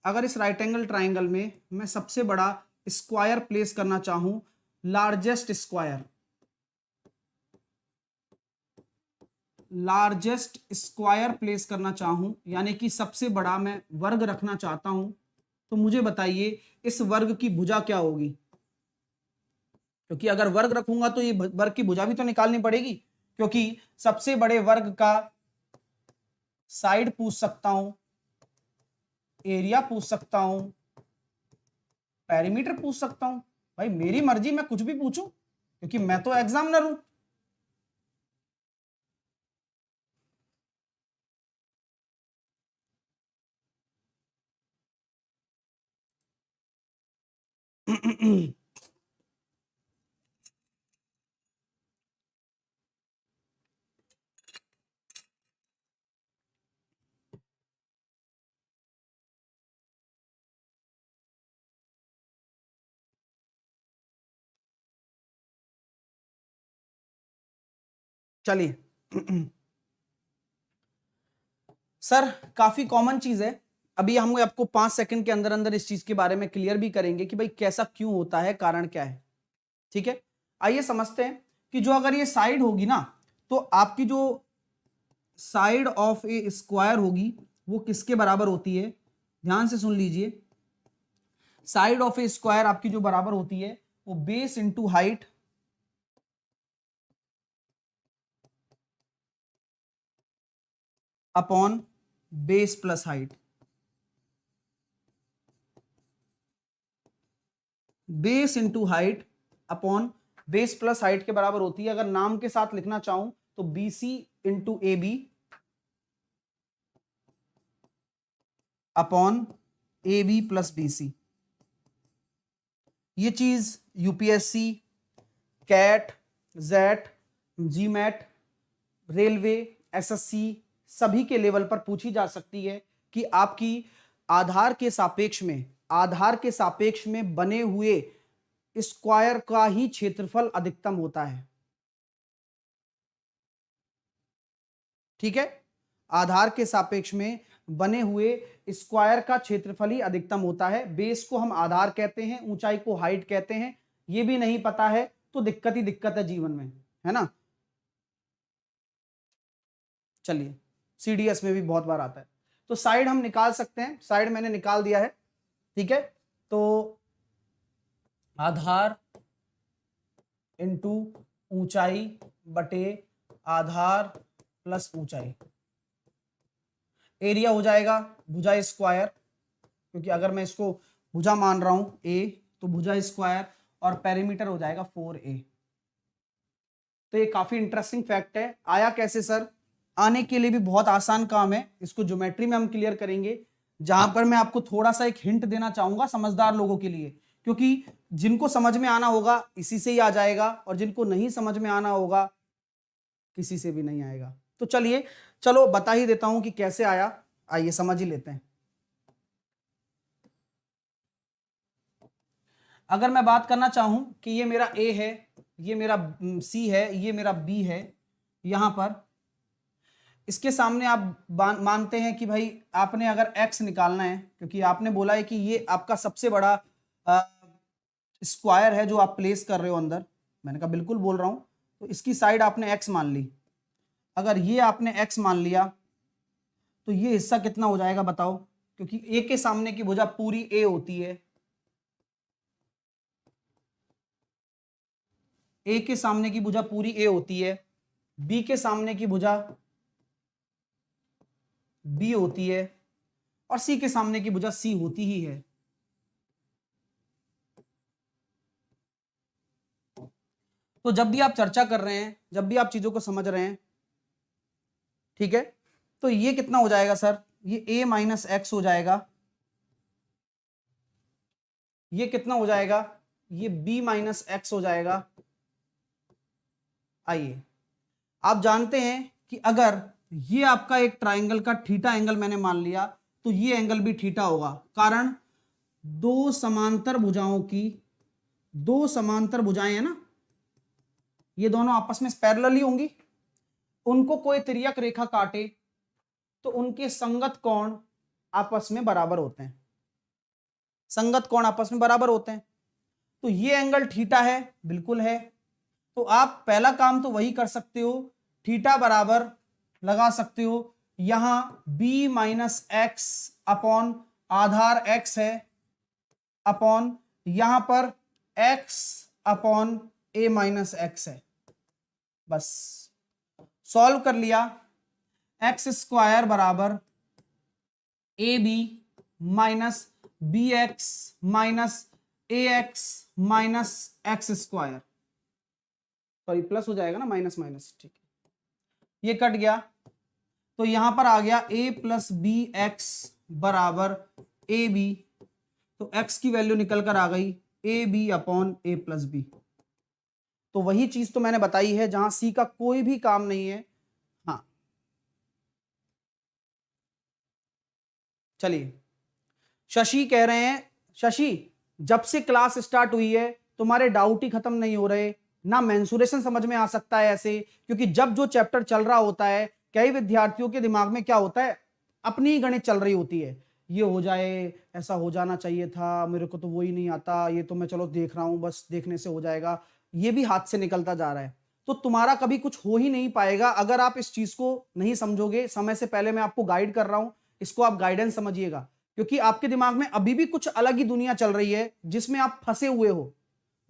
अगर इस राइट एंगल ट्राइंगल में मैं सबसे बड़ा स्क्वायर प्लेस करना चाहूं, largest square, largest square place करना चाहूं, यानी कि सबसे बड़ा मैं वर्ग रखना चाहता हूं, तो मुझे बताइए इस वर्ग की भुजा क्या होगी? क्योंकि अगर वर्ग रखूंगा तो ये वर्ग की भुजा भी तो निकालनी पड़ेगी, क्योंकि सबसे बड़े वर्ग का साइड पूछ सकता हूं, एरिया पूछ सकता हूं, पेरीमीटर पूछ सकता हूं। भाई मेरी मर्जी, मैं कुछ भी पूछूं, क्योंकि मैं तो एग्जामिनर हूं। चलिए सर, काफी कॉमन चीज है, अभी हम आपको 5 सेकंड के अंदर अंदर इस चीज के बारे में क्लियर भी करेंगे कि भाई कैसा क्यों होता है, कारण क्या है। ठीक है, आइए समझते हैं कि जो अगर ये साइड होगी ना, तो आपकी जो साइड ऑफ ए स्क्वायर होगी वो किसके बराबर होती है? ध्यान से सुन लीजिए, साइड ऑफ ए स्क्वायर आपकी जो बराबर होती है वो base into height upon base plus height. Base into height upon base plus height के बराबर होती है। अगर नाम के साथ लिखना चाहूं तो BC into AB upon AB plus BC। ये चीज UPSC, CAT, JET, GMAT, railway, SSC सभी के लेवल पर पूछी जा सकती है कि आपकी आधार के सापेक्ष में, आधार के सापेक्ष में बने हुए स्क्वायर का ही क्षेत्रफल अधिकतम होता है। ठीक है, आधार के सापेक्ष में बने हुए स्क्वायर का क्षेत्रफल ही अधिकतम होता है। बेस को हम आधार कहते हैं, ऊंचाई को हाइट कहते हैं। ये भी नहीं पता है तो दिक्कत ही दिक्कत है जीवन में, है ना। चलिए, सीडीएस में भी बहुत बार आता है। तो साइड हम निकाल सकते हैं, साइड मैंने निकाल दिया है। ठीक है, तो आधार इंटू ऊंचाई बटे आधार प्लस ऊंचाई, एरिया हो जाएगा भुजा स्क्वायर, क्योंकि अगर मैं इसको भुजा मान रहा हूं ए, तो भुजा स्क्वायर, और पेरीमीटर हो जाएगा 4A। तो ये काफी इंटरेस्टिंग फैक्ट है। आया कैसे सर? आने के लिए भी बहुत आसान काम है, इसको ज्योमेट्री में हम क्लियर करेंगे, जहां पर मैं आपको थोड़ा सा एक हिंट देना चाहूंगा समझदार लोगों के लिए, क्योंकि जिनको समझ में आना होगा इसी से ही आ जाएगा, और जिनको नहीं समझ में आना होगा किसी से भी नहीं आएगा। तो चलिए, चलो बता ही देता हूं कि कैसे आया, आइए समझ ही लेते हैं। अगर मैं बात करना चाहूं कि ये मेरा A है, ये मेरा C है, ये मेरा B है, यहां पर इसके सामने आप मानते हैं कि भाई आपने अगर x निकालना है, क्योंकि आपने बोला है कि ये आपका सबसे बड़ा स्क्वायर है जो आप प्लेस कर रहे हो अंदर, मैंने कहा बिल्कुल बोल रहा हूं, तो इसकी साइड आपने x मान ली। अगर ये आपने x मान लिया तो ये हिस्सा कितना हो जाएगा बताओ, क्योंकि A के सामने की भुजा पूरी A होती है, A के सामने की भुजा पूरी A होती है, B के सामने की भुजा B होती है, और C के सामने की भुजा C होती ही है। तो जब भी आप चर्चा कर रहे हैं, जब भी आप चीजों को समझ रहे हैं, ठीक है, तो ये कितना हो जाएगा सर? ये A माइनस एक्स हो जाएगा। ये कितना हो जाएगा? ये B माइनस एक्स हो जाएगा। आइए, आप जानते हैं कि अगर ये आपका एक ट्राइंगल का थीटा एंगल मैंने मान लिया, तो ये एंगल भी थीटा होगा, कारण दो समांतर भुजाओं की, दो समांतर भुजाएं हैं ना, ये दोनों आपस में पैरेलल ही होंगी। उनको कोई तिर्यक रेखा काटे तो उनके संगत कोण आपस में बराबर होते हैं, संगत कोण आपस में बराबर होते हैं। तो ये एंगल थीटा है, बिल्कुल है। तो आप पहला काम तो वही कर सकते हो, थीटा बराबर लगा सकते हो यहां b माइनस एक्स अपॉन आधार x है अपॉन यहां पर x upon a minus x है। बस सॉल्व कर लिया। एक्स स्क्वायर बराबर A B minus B x minus A x minus x square, sorry plus हो जाएगा ना, माइनस माइनस, ठीक है, ये कट गया। तो यहां पर आ गया a प्लस बी एक्स बराबर ए बी, तो x की वैल्यू निकल कर आ गई A B upon A plus B. तो वही चीज तो मैंने बताई है जहां c का कोई भी काम नहीं है। हाँ चलिए, शशि कह रहे हैं, शशि जब से क्लास स्टार्ट हुई है तुम्हारे डाउट ही खत्म नहीं हो रहे, ना मेंसुरेशन समझ में आ सकता है ऐसे, क्योंकि जब जो चैप्टर चल रहा होता है कई विद्यार्थियों के दिमाग में क्या होता है, अपनी ही गणित चल रही होती है, ये हो जाए, ऐसा हो जाना चाहिए था, मेरे को तो वो ही नहीं आता, ये तो मैं चलो देख रहा हूं, बस देखने से हो जाएगा, ये भी हाथ से निकलता जा रहा है। तो तुम्हारा कभी कुछ हो ही नहीं पाएगा अगर आप इस चीज को नहीं समझोगे। समय से पहले मैं आपको गाइड कर रहा हूं, इसको आप गाइडेंस समझिएगा, क्योंकि आपके दिमाग में अभी भी कुछ अलग ही दुनिया चल रही है जिसमें आप फंसे हुए हो।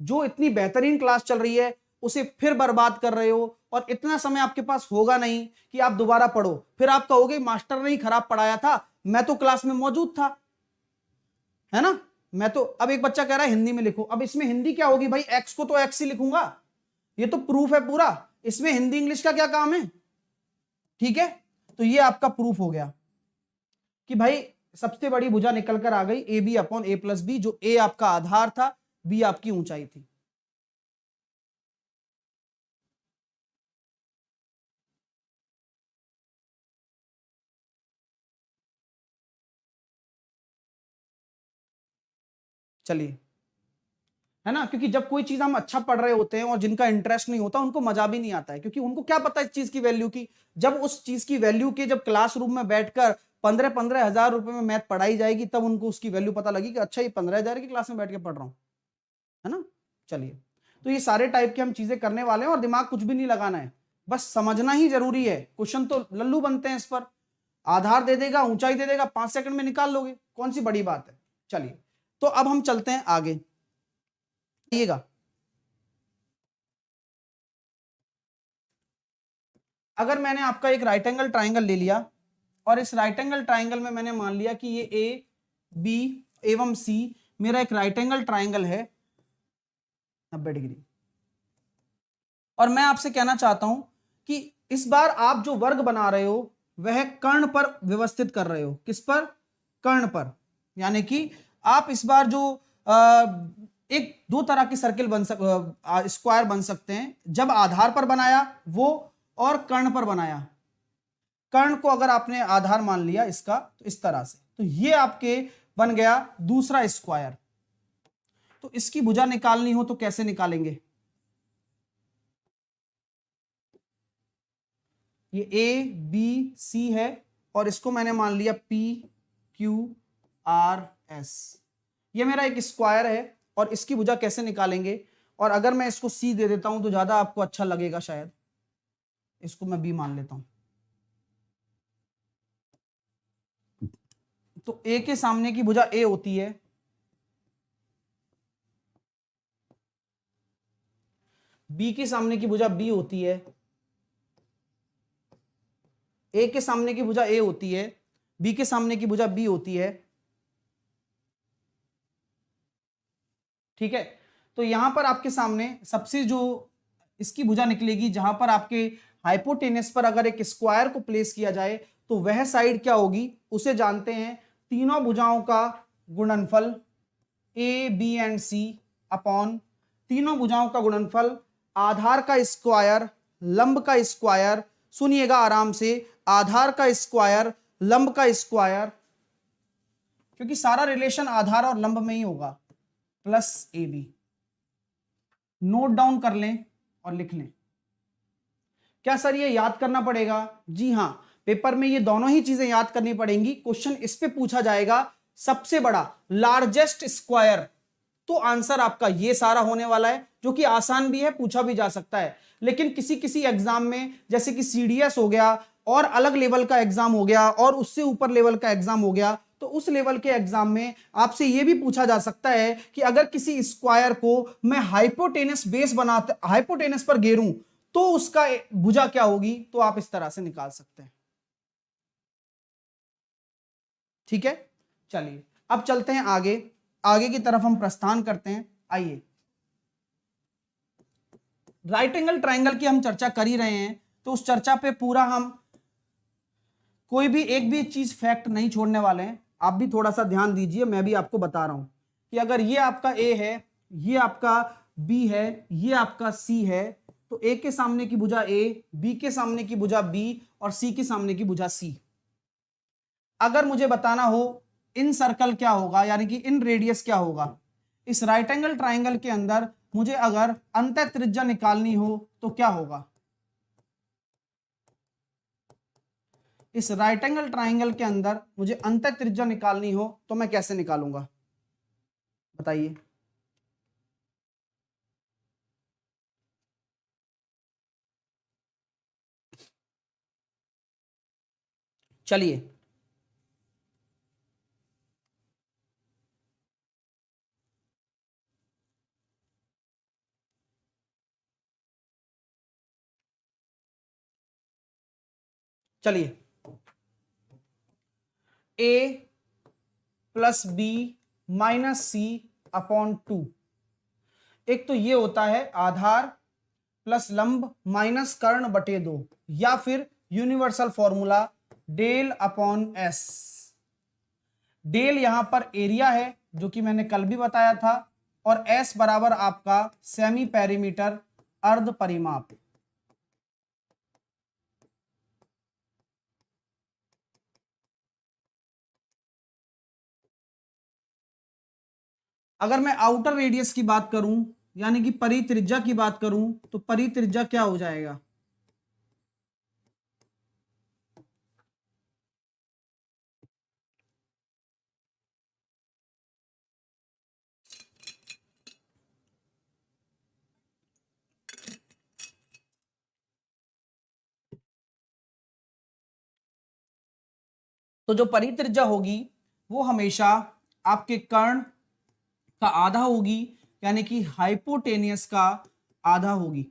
जो इतनी बेहतरीन क्लास चल रही है उसे फिर बर्बाद कर रहे हो, और इतना समय आपके पास होगा नहीं कि आप दोबारा पढ़ो। फिर आप कहोगे मास्टर ने ही खराब पढ़ाया था, मैं तो क्लास में मौजूद था, है ना। मैं तो, अब एक बच्चा कह रहा है हिंदी में लिखो, अब इसमें हिंदी क्या होगी भाई, एक्स को तो एक्स ही लिखूंगा, ये तो प्रूफ है पूरा, इसमें हिंदी इंग्लिश का क्या काम है। ठीक है, तो ये आपका प्रूफ हो गया कि भाई सबसे बड़ी भुजा निकल कर आ गई A B upon A plus B, जो ए आपका आधार था, बी आपकी ऊंचाई थी। चलिए, है ना, क्योंकि जब कोई चीज हम अच्छा पढ़ रहे होते हैं और जिनका इंटरेस्ट नहीं होता उनको मजा भी नहीं आता है, क्योंकि उनको क्या पता इस चीज की वैल्यू की। जब उस चीज की वैल्यू के, जब क्लासरूम में बैठकर 15-15 हजार रुपए में मैथ पढ़ाई जाएगी, तब उनको उसकी वैल्यू पता लगी कि अच्छा ये 15,000 की क्लास में बैठ के पढ़ रहा हूं, है ना। चलिए, तो ये सारे टाइप की हम चीजें करने वाले हैं और दिमाग कुछ भी नहीं लगाना है, बस समझना ही जरूरी है। क्वेश्चन तो लल्लू बनते हैं इस पर, आधार दे देगा, ऊंचाई दे देगा, 5 सेकंड में निकाल लोगे, कौन सी बड़ी बात है। चलिए, तो अब हम चलते हैं आगे, आइएगा। अगर मैंने आपका एक राइट एंगल ट्राइंगल ले लिया और इस राइट एंगल ट्राइंगल में मैंने मान लिया कि ये ए बी एवं सी मेरा एक राइट एंगल ट्राइंगल है 90 डिग्री, और मैं आपसे कहना चाहता हूं कि इस बार आप जो वर्ग बना रहे हो वह कर्ण पर व्यवस्थित कर रहे हो। किस पर? कर्ण पर। यानी कि आप इस बार जो एक दो तरह की सर्किल बन स्क्वायर बन सकते हैं, जब आधार पर बनाया वो, और कर्ण पर बनाया। कर्ण को अगर आपने आधार मान लिया इसका, तो इस तरह से, तो ये आपके बन गया दूसरा स्क्वायर। तो इसकी भुजा निकालनी हो तो कैसे निकालेंगे? ये ए बी सी है और इसको मैंने मान लिया पी क्यू आर एस, ये मेरा एक स्क्वायर है, और इसकी भुजा कैसे निकालेंगे? और अगर मैं इसको सी दे देता हूं तो ज्यादा आपको अच्छा लगेगा शायद, इसको मैं बी मान लेता हूं। तो ए के सामने की भुजा ए होती है, बी के सामने की भुजा बी होती है, ए के सामने की भुजा ए होती है, बी के सामने की भुजा बी होती है। ठीक है, तो यहां पर आपके सामने सबसे जो इसकी भुजा निकलेगी, जहां पर आपके हाइपोटेनस पर अगर एक स्क्वायर को प्लेस किया जाए तो वह साइड क्या होगी, उसे जानते हैं तीनों भुजाओं का गुणनफल A B and C upon तीनों भुजाओं का गुणनफल आधार का स्क्वायर लंब का स्क्वायर, सुनिएगा आराम से, आधार का स्क्वायर लंब का स्क्वायर, क्योंकि सारा रिलेशन आधार और लंब में ही होगा, plus A B. Note down कर लें और लिख लें, क्या सर ये याद करना पड़ेगा? जी हाँ, पेपर में ये दोनों ही चीजें याद करनी पड़ेंगी। क्वेश्चन इस पे पूछा जाएगा सबसे बड़ा लार्जेस्ट स्क्वायर, तो आंसर आपका ये सारा होने वाला है, जो कि आसान भी है, पूछा भी जा सकता है। लेकिन किसी किसी एग्जाम में, जैसे कि सीडीएस हो गया और अलग लेवल का एग्जाम हो गया और उससे ऊपर लेवल का एग्जाम हो गया, तो उस लेवल के एग्जाम में आपसे यह भी पूछा जा सकता है कि अगर किसी स्क्वायर को मैं हाइपोटेनस बेस बनाते, हाइपोटेनस पर घेरूं, तो उसका भुजा क्या होगी? तो आप इस तरह से निकाल सकते हैं। ठीक है, चलिए अब चलते हैं आगे, आगे की तरफ हम प्रस्थान करते हैं। आइए, राइट एंगल ट्राइंगल की हम चर्चा कर ही रहे हैं, तो उस चर्चा पे पूरा हम कोई भी एक भी चीज फैक्ट नहीं छोड़ने वाले हैं। आप भी थोड़ा सा ध्यान दीजिए, मैं भी आपको बता रहा हूं कि अगर ये आपका ए है, ये आपका बी है, ये आपका सी है, तो ए के सामने की भुजा ए, बी के सामने की भुजा बी और सी के सामने की भुजा सी। अगर मुझे बताना हो इन सर्कल क्या होगा, यानी कि इन रेडियस क्या होगा, इस राइट एंगल ट्राइंगल के अंदर मुझे अगर अंतः त्रिज्या निकालनी हो तो क्या होगा? इस राइट एंगल ट्राइंगल के अंदर मुझे अंतः त्रिज्या निकालनी हो तो मैं कैसे निकालूंगा, बताइए। चलिए, चलिए, ए प्लस बी माइनस सी अपॉन 2। एक तो ये होता है आधार प्लस लंब माइनस कर्ण बटे 2, या फिर यूनिवर्सल फॉर्मूला डेल अपॉन एस। डेल यहां पर एरिया है, जो कि मैंने कल भी बताया था, और एस बराबर आपका सेमी पेरीमीटर, अर्ध परिमाप। अगर मैं आउटर रेडियस की बात करूं, यानी कि परित्रिज्या की बात करूं, तो परित्रिज्या क्या हो जाएगा? तो जो परित्रिज्या होगी वो हमेशा आपके कर्ण का आधा होगी, यानी कि हाइपोटेनियस का आधा होगी।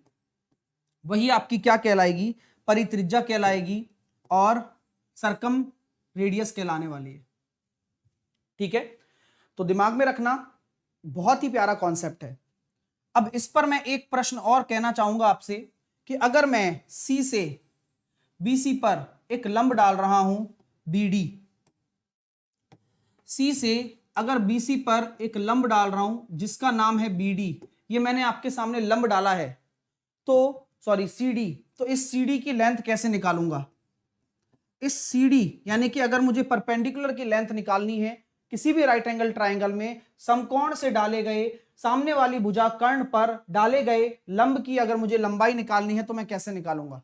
वही आपकी क्या कहलाएगी? परित्रिज्या कहलाएगी, और सरकम रेडियस कहलाने वाली है। ठीक है, तो दिमाग में रखना, बहुत ही प्यारा कॉन्सेप्ट है। अब इस पर मैं एक प्रश्न और कहना चाहूंगा आपसे कि अगर मैं सी से बीसी पर एक लंब डाल रहा हूं बीडी, सी से अगर बीसी पर एक लंब डाल रहा हूं जिसका नाम है बीडी, ये मैंने आपके सामने लंब डाला है, तो सॉरी सीडी, तो इस सीडी की लेंथ कैसे निकालूंगा? इस सीडी यानी कि अगर मुझे परपेंडिकुलर की लेंथ निकालनी है किसी भी राइट एंगल ट्राइंगल में, समकोण से डाले गए सामने वाली भुजा कर्ण पर डाले गए लंब की अगर मुझे लंबाई निकालनी है तो मैं कैसे निकालूंगा?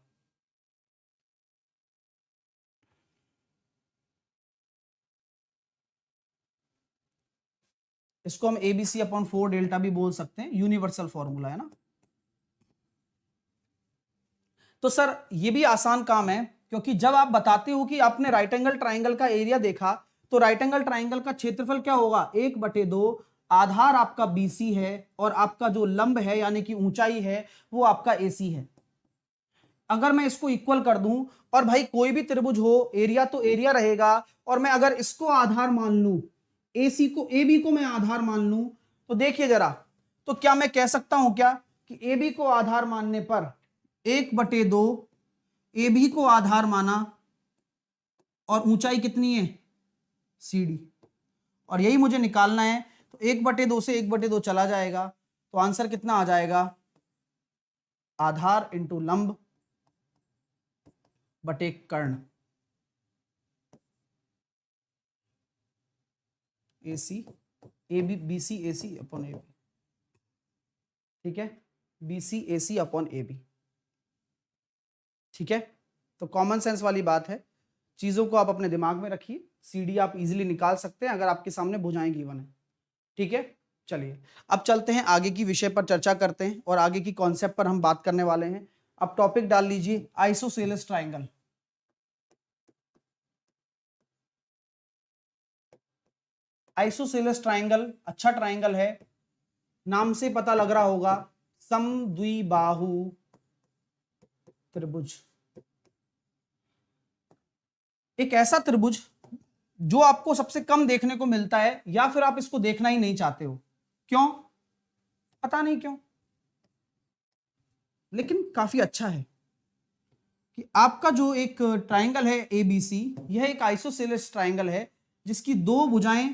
इसको हम एबीसी अपॉन 4 डेल्टा भी बोल सकते हैं, यूनिवर्सल फॉर्मूला है ना। तो सर ये भी आसान काम है, क्योंकि जब आप बताते हो कि आपने राइट एंगल ट्राइंगल का एरिया देखा, तो राइट एंगल ट्राइंगल का क्षेत्रफल क्या होगा? 1/2, आधार आपका बीसी है और आपका जो लंब है यानी कि ऊंचाई है वो आपका एसी है। अगर मैं इसको इक्वल कर दूं, और भाई कोई भी त्रिभुज हो एरिया तो एरिया रहेगा, और मैं अगर इसको आधार मान लूं, एसी को, ए बी को मैं आधार मान लूं, तो देखिए जरा, तो क्या मैं कह सकता हूं क्या कि ए बी को आधार मानने पर 1/2 ए बी को आधार माना, और ऊंचाई कितनी है? सी डी, और यही मुझे निकालना है, तो 1/2 से 1/2 चला जाएगा, तो आंसर कितना आ जाएगा? आधार इंटू लंब बटे कर्ण, A C A B, B C A C upon A B. ठीक है, B C A C upon A B. ठीक है, तो कॉमन सेंस वाली बात है, चीजों को आप अपने दिमाग में रखिए। सीडी आप इजीली निकाल सकते हैं अगर आपके सामने भुजाएं गिवन है। ठीक है, चलिए अब चलते हैं आगे की विषय पर चर्चा करते हैं और आगे की कॉन्सेप्ट पर हम बात करने वाले हैं। अब टॉपिक डाल लीजिए आइसोसेलेस ट्राइंगल। आइसोसेलेस ट्राइंगल अच्छा ट्राइंगल है, नाम से पता लग रहा होगा, समद्विबाहु त्रिभुज। एक ऐसा त्रिभुज जो आपको सबसे कम देखने को मिलता है, या फिर आप इसको देखना ही नहीं चाहते हो। क्यों? पता नहीं क्यों, लेकिन काफी अच्छा है कि आपका जो एक ट्राइंगल है एबीसी, यह एक आइसोसेलेस ट्राइंगल है जिसकी दो भुजाएं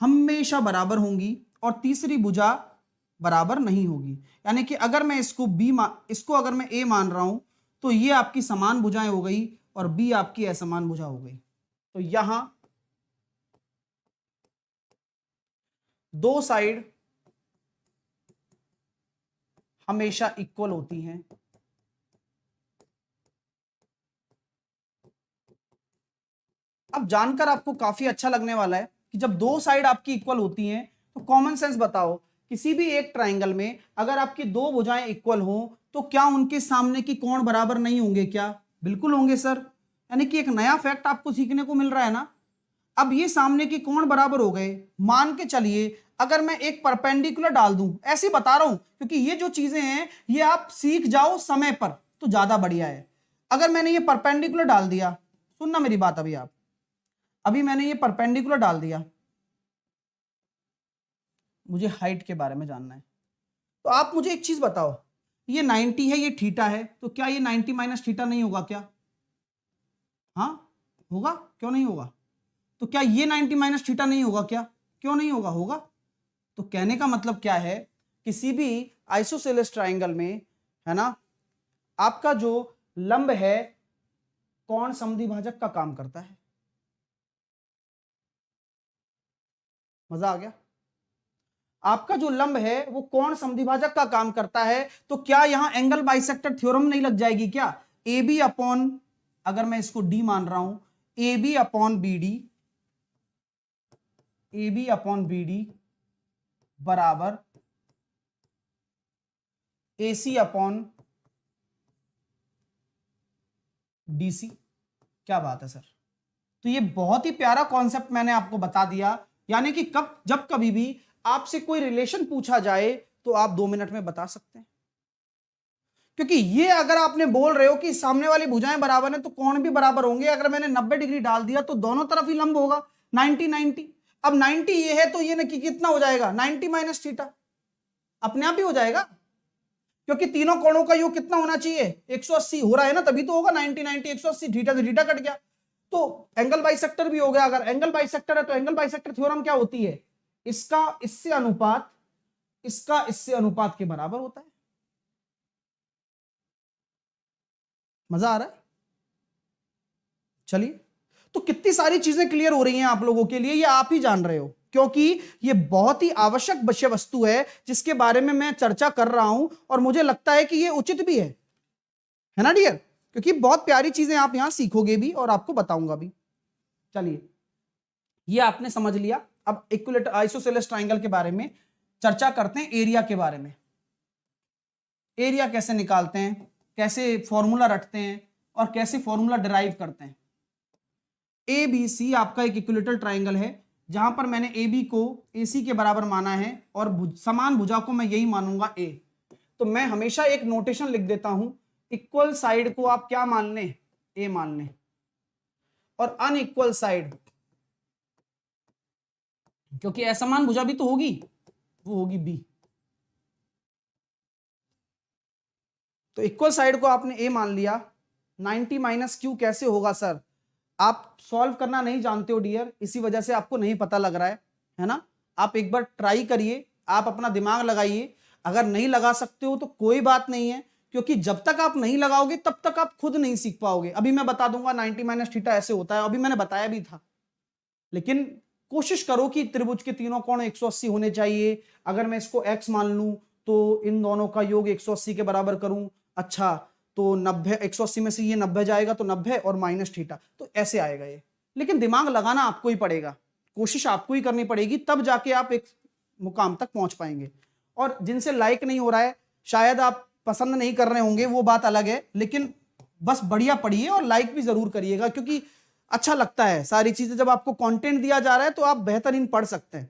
हमेशा बराबर होंगी और तीसरी भुजा बराबर नहीं होगी। यानी कि अगर मैं इसको अगर मैं ए मान रहा हूं तो ये आपकी समान भुजाएं हो गई और बी आपकी असमान भुजा हो गई। तो यहां दो साइड हमेशा इक्वल होती हैं। अब जानकर आपको काफी अच्छा लगने वाला है कि जब दो साइड आपकी इक्वल होती हैं तो कॉमन सेंस बताओ, किसी भी एक ट्राइंगल में अगर आपकी दो भुजाएं इक्वल हो तो क्या उनके सामने की कोण बराबर नहीं होंगे? क्या बिल्कुल होंगे सर। यानी कि एक नया फैक्ट आपको सीखने को मिल रहा है ना। अब ये सामने की कोण बराबर हो गए, मान के चलिए अगर मैं एक परपेंडिकुलर डाल दूं, ऐसे बता रहा हूं क्योंकि ये जो चीजें हैं ये आप सीख जाओ समय पर तो ज्यादा बढ़िया है। अगर मैंने ये परपेंडिकुलर डाल दिया, सुनना मेरी बात, अभी मैंने ये परपेंडिकुलर डाल दिया, मुझे हाइट के बारे में जानना है, तो आप मुझे एक चीज बताओ, ये 90 है, ये थीटा है, तो क्या ये 90 माइनस थीटा नहीं होगा क्या? हाँ होगा, क्यों नहीं होगा? तो क्या ये 90 माइनस थीटा नहीं होगा क्या? क्यों नहीं होगा? होगा। तो कहने का मतलब क्या है, किसी भी आइसोसेलेस ट्राइंगल में, है ना, आपका जो लंब है कोण समद्विभाजक का काम करता है। मजा आ गया? आपका जो लंब है वो कोण समद्विभाजक का काम करता है, तो क्या यहां एंगल बाइसेक्टर थ्योरम नहीं लग जाएगी क्या? ए बी अपॉन, अगर मैं इसको डी मान रहा हूं, A B upon B D, A B upon B D बराबर A C upon D C. क्या बात है सर, तो ये बहुत ही प्यारा कॉन्सेप्ट मैंने आपको बता दिया। यानी कि जब कभी भी आपसे कोई रिलेशन पूछा जाए तो आप 2 मिनट में बता सकते हैं, क्योंकि ये अगर आपने बोल रहे हो कि सामने वाली भुजाएं बराबर हैं तो कोण भी बराबर होंगे। अगर मैंने 90 डिग्री डाल दिया तो दोनों तरफ ही लंब होगा 90 90। अब 90 ये है तो ये न कि कितना हो जाएगा 90 माइनस थीटा, अपने आप ही हो जाएगा, क्योंकि तीनों कोणों का योग कितना होना चाहिए 180 हो रहा है ना, तभी तो होगा 90 90 180, थीटा से थीटा कट गया तो एंगल बाइसेक्टर भी हो गया। अगर एंगल बाइसेक्टर है तो एंगल बाइसेक्टर थ्योरम क्या होती है, इसका इससे अनुपात इसका इससे अनुपात के बराबर होता है। मजा आ रहा है? चलिए, तो कितनी सारी चीजें क्लियर हो रही हैं आप लोगों के लिए, ये आप ही जान रहे हो, क्योंकि ये बहुत ही आवश्यक विषय वस्तु है जिसके बारे में मैं चर्चा कर रहा हूं और मुझे लगता है कि ये उचित भी है ना डियर, क्योंकि बहुत प्यारी चीजें आप यहां सीखोगे भी और आपको बताऊंगा भी। चलिए, ये आपने समझ लिया। अब इक्विलेटरल आइसोसेलेस ट्राइंगल के बारे में चर्चा करते हैं, एरिया के बारे में। एरिया कैसे निकालते हैं, कैसे फॉर्मूला रटते हैं और कैसे फॉर्मूला डिराइव करते हैं। ए बी सी आपका एक इक्विलेटरल ट्राइंगल है जहां पर मैंने ए बी को ए सी के बराबर माना है और समान भुजा को मैं यही मानूंगा ए। तो मैं हमेशा एक नोटेशन लिख देता हूं, इक्वल साइड को आप क्या मान लें, ए मान लें, और अनइक्वल साइड, क्योंकि असमान भुजा भी तो होगी, वो होगी बी। तो इक्वल साइड को आपने ए मान लिया। 90 माइनस क्यू कैसे होगा सर? आप सॉल्व करना नहीं जानते हो डियर, इसी वजह से आपको नहीं पता लग रहा है ना। आप एक बार ट्राई करिए, आप अपना दिमाग लगाइए। अगर नहीं लगा सकते हो तो कोई बात नहीं है, क्योंकि जब तक आप नहीं लगाओगे तब तक आप खुद नहीं सीख पाओगे। अभी मैं बता दूंगा 90 माइनस थीटा ऐसे होता है, अभी मैंने बताया भी था, लेकिन कोशिश करो कि त्रिभुज के तीनों कोण 180 होने चाहिए। अगर मैं इसको x मान लूं तो इन दोनों का योग 180 के बराबर करूं। अच्छा, तो 90, 180 में से ये 90 जाएगा तो 90 और माइनस थीटा, तो ऐसे आएगा ये। लेकिन दिमाग लगाना आपको ही पड़ेगा, कोशिश आपको ही करनी पड़ेगी, तब जाके आप एक मुकाम तक पहुंच पाएंगे। और जिनसे लाइक नहीं हो रहा है, शायद आप पसंद नहीं कर रहे होंगे, वो बात अलग है, लेकिन बस बढ़िया पढ़िए और लाइक भी जरूर करिएगा, क्योंकि अच्छा लगता है सारी चीजें जब आपको कंटेंट दिया जा रहा है तो आप बेहतरीन पढ़ सकते हैं।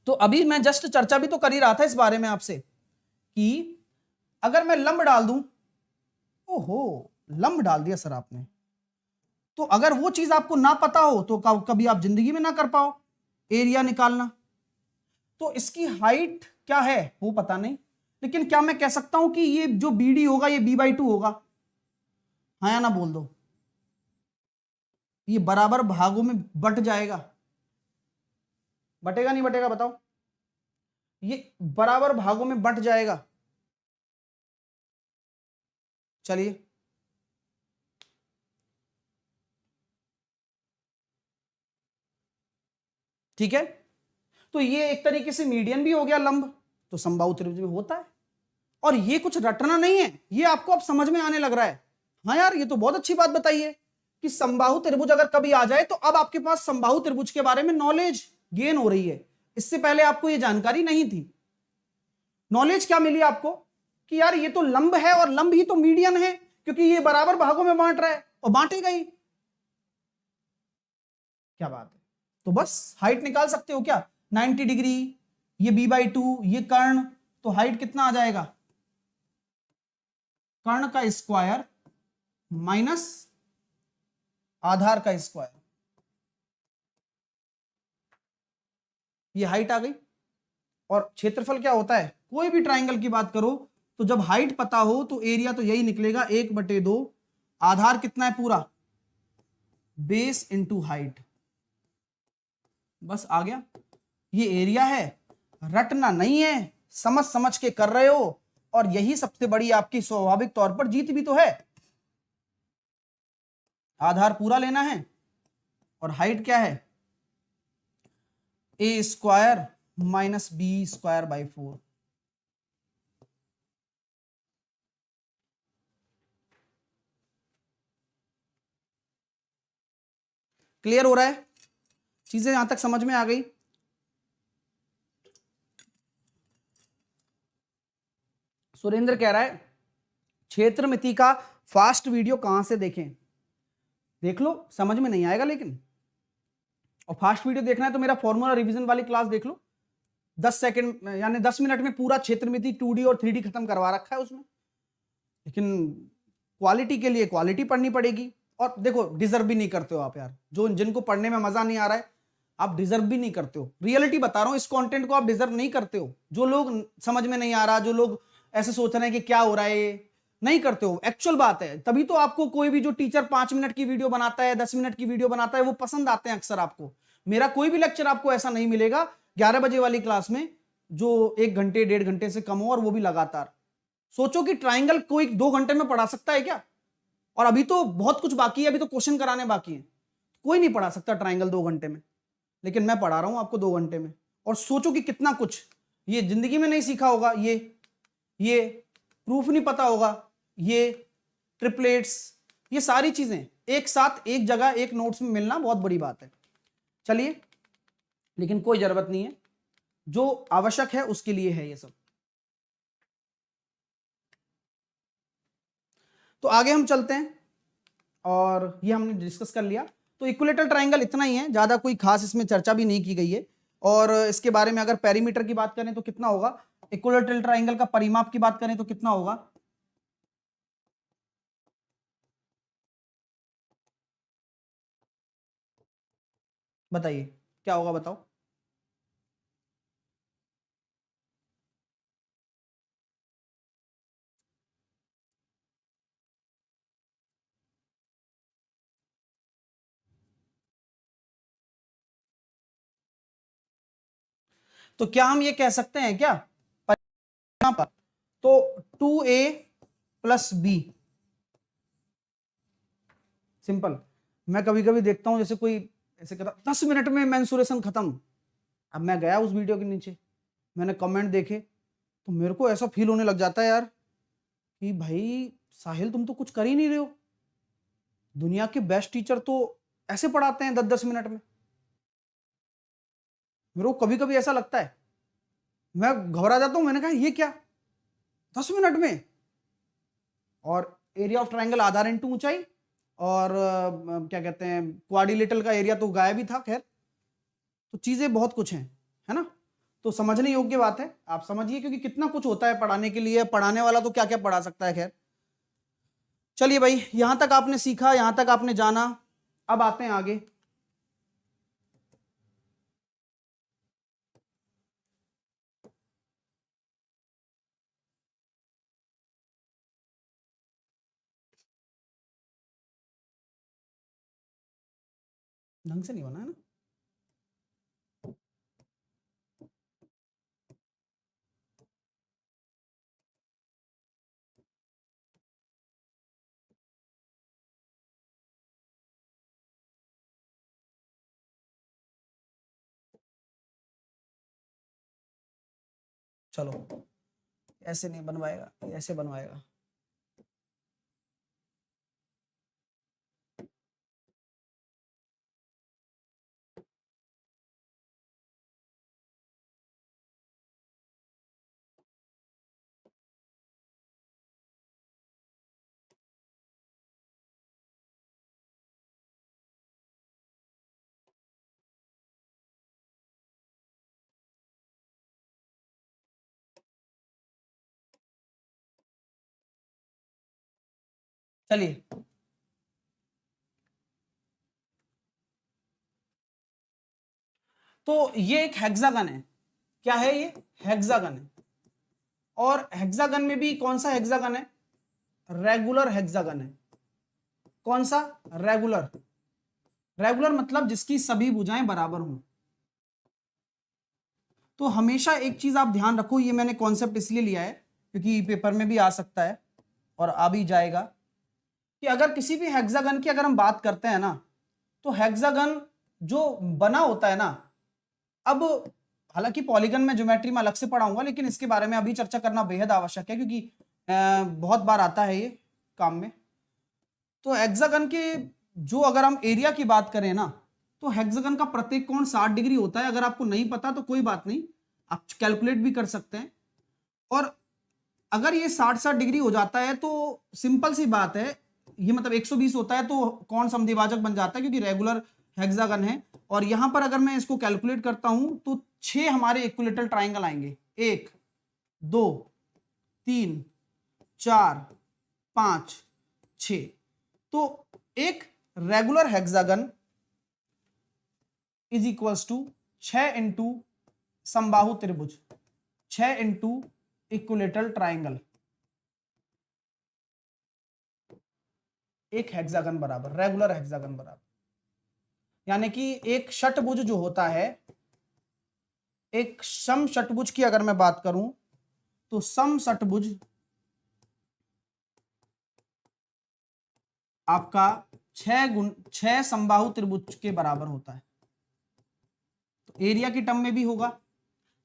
तो अभी मैं जस्ट चर्चा भी तो कर ही रहा था इस बारे में आपसे कि अगर मैं लंब डाल दूं, ओहो लंब डाल दिया सर आपने, तो अगर वो चीज आपको ना पता हो तो कभी आप जिंदगी में ना कर पाओ एरिया निकालना। तो इसकी हाइट क्या है वो पता नहीं, लेकिन क्या मैं कह सकता हूं कि ये जो BD होगा ये B/2 होगा? हाँ या ना बोल दो। ये बराबर भागों में बट जाएगा, बटेगा नहीं बटेगा बताओ? ये बराबर भागों में बट जाएगा। चलिए ठीक है, तो ये एक तरीके से मीडियन भी हो गया लंब, तो समबाहु त्रिभुज में होता है। और ये कुछ रटना नहीं है, ये आपको अब समझ में आने लग रहा है। हाँ यार, ये तो बहुत अच्छी बात बताई है कि समबाहु त्रिभुज अगर कभी आ जाए तो अब आपके पास समबाहु त्रिभुज के बारे में नॉलेज गेन हो रही है। इससे पहले आपको ये जानकारी नहीं थी। नॉलेज क्या मिली आपको कि यार ये तो लंब है और लंब ही तो मीडियन है, क्योंकि ये बराबर भागों में बांट रहा है और बांटेगा ही। क्या बात है, तो बस हाइट निकाल सकते हो क्या? 90 डिग्री, ये B/2, ये कर्ण, तो हाइट कितना आ जाएगा? कर्ण का स्क्वायर माइनस आधार का स्क्वायर, ये हाइट आ गई। और क्षेत्रफल क्या होता है? कोई भी ट्राइंगल की बात करो तो जब हाइट पता हो तो एरिया तो यही निकलेगा 1/2। आधार कितना है पूरा? बेस इंटू हाइट, बस आ गया। ये एरिया है, रटना नहीं है, समझ समझ के कर रहे हो, और यही सबसे बड़ी आपकी स्वाभाविक तौर पर जीत भी तो है। आधार पूरा लेना है और हाइट क्या है? A² minus B²/4। क्लियर हो रहा है? चीजें यहां तक समझ में आ गई? सुरेंद्र कह रहा है क्षेत्रमिति का फास्ट वीडियो कहां से देखें? देख लो, समझ में नहीं आएगा लेकिन। और फास्ट वीडियो देखना है तो मेरा फॉर्मूला रिवीजन वाली क्लास देख लो, 10 सेकंड यानी 10 मिनट में पूरा क्षेत्रमिति 2D और 3D खत्म करवा रखा है उसमें। लेकिन क्वालिटी के लिए क्वालिटी पढ़नी पड़ेगी। और देखो, डिजर्व भी नहीं करते हो आप यार, जो जिनको पढ़ने में मजा नहीं आ रहा है, आप डिजर्व भी नहीं करते हो। रियलिटी बता रहा हूं, इस कंटेंट को आप डिजर्व नहीं करते हो। जो लोग समझ में नहीं आ रहा, जो लोग ऐसे सोच रहे हैं कि क्या हो रहा है, नहीं करते हो, एक्चुअल बात है। तभी तो आपको कोई भी जो टीचर 5 मिनट की वीडियो बनाता है, 10 मिनट की वीडियो बनाता है, वो पसंद आते हैं अक्सर आपको। मेरा कोई भी लेक्चर आपको ऐसा नहीं मिलेगा 11 बजे वाली क्लास में जो 1 घंटे 1.5 घंटे से कम हो, और वो भी लगातार। सोचो कि ट्राइंगल कोई 2 घंटे में पढ़ा सकता है क्या? और अभी तो बहुत कुछ बाकी है, अभी तो क्वेश्चन कराने बाकी है। कोई नहीं पढ़ा सकता ट्राइंगल 2 घंटे में, लेकिन मैं पढ़ा रहा हूं आपको 2 घंटे में। और सोचो कि कितना कुछ ये जिंदगी में नहीं सीखा होगा, ये प्रूफ नहीं पता होगा, ये ट्रिपलेट्स, ये सारी चीजें एक साथ एक जगह एक नोट्स में मिलना बहुत बड़ी बात है। चलिए, लेकिन कोई जरूरत नहीं है, जो आवश्यक है उसके लिए है ये सब। तो आगे हम चलते हैं, और ये हमने डिस्कस कर लिया। तो इक्विलेटरल ट्राइंगल इतना ही है, ज्यादा कोई खास इसमें चर्चा भी नहीं की गई है। और इसके बारे में अगर पेरीमीटर की बात करें तो कितना होगा, इक्विलेटरल ट्राइंगल का परिमाप की बात करें तो कितना होगा? बताइए क्या होगा, बताओ। तो क्या हम ये कह सकते हैं क्या पर, तो 2a + b, सिंपल। मैं कभी कभी देखता हूं जैसे कोई ऐसे कहता 10 मिनट में मेंसुरेशन खत्म। अब मैं गया उस वीडियो के नीचे, मैंने कमेंट देखे, तो मेरे को ऐसा फील होने लग जाता है यार कि भाई साहिल तुम तो कुछ कर ही नहीं रहे हो, दुनिया के बेस्ट टीचर तो ऐसे पढ़ाते हैं 10-10 मिनट में। मेरे को कभी कभी ऐसा लगता है, मैं घबरा जाता हूं, मैंने कहा ये क्या 10 मिनट में। और area of triangle Aadhaar into ऊंचाई, और क्या कहते हैं क्वाड्रिलेटरल का एरिया तो गायब ही था। खैर, तो चीजें बहुत कुछ हैं, है ना। तो समझने योग्य बात है, आप समझिए, क्योंकि कितना कुछ होता है पढ़ाने के लिए, पढ़ाने वाला तो क्या क्या पढ़ा सकता है। खैर चलिए भाई, यहां तक आपने सीखा, यहां तक आपने जाना। अब आते हैं आगे। ढंग से नहीं बना है ना। चलो, ऐसे नहीं बनवाएगा, ऐसे बनवाएगा। चलिए, तो ये एक हेक्सागन है। क्या है ये? हेक्सागन है। और हेक्सागन में भी कौन सा हेक्सागन है? रेगुलर हेक्सागन है। कौन सा? रेगुलर। रेगुलर मतलब जिसकी सभी भुजाएं बराबर हों। तो हमेशा एक चीज आप ध्यान रखो, ये मैंने कॉन्सेप्ट इसलिए लिया है क्योंकि पेपर में भी आ सकता है और आ भी जाएगा, कि अगर किसी भी हेक्सागन की अगर हम बात करते हैं ना, तो हेक्सागन जो बना होता है ना, अब हालांकि पॉलीगन में ज्योमेट्री में अलग से पढ़ाऊंगा, लेकिन इसके बारे में अभी चर्चा करना बेहद आवश्यक है, क्योंकि बहुत बार आता है ये काम में। तो हेक्सागन के जो अगर हम एरिया की बात करें ना, तो हेक्सागन का प्रत्येक कोण 60 डिग्री होता है। अगर आपको नहीं पता तो कोई बात नहीं, आप कैलकुलेट भी कर सकते हैं। और अगर ये 60-60 डिग्री हो जाता है तो सिंपल सी बात है, ये मतलब 120 होता है तो कोण समद्विभाजक बन जाता है, क्योंकि रेगुलर हेक्सागन है। और यहां पर अगर मैं इसको कैलकुलेट करता हूं तो 6 हमारे इक्विलेटरल ट्राइंगल आएंगे। 1 2 3 4 5 6। तो एक regular hexagon is equals to 6 into समबाहु त्रिभुज, 6 इंटू इक्विलेटरल ट्राइंगल। एक हेक्सागन बराबर, रेगुलर हेक्सागन बराबर, यानी कि एक षटभुज जो होता है, एक सम षटभुज की अगर मैं बात करूं तो सम षटभुज आपका 6 समबाहु त्रिभुज के बराबर होता है। तो एरिया की टर्म में भी होगा।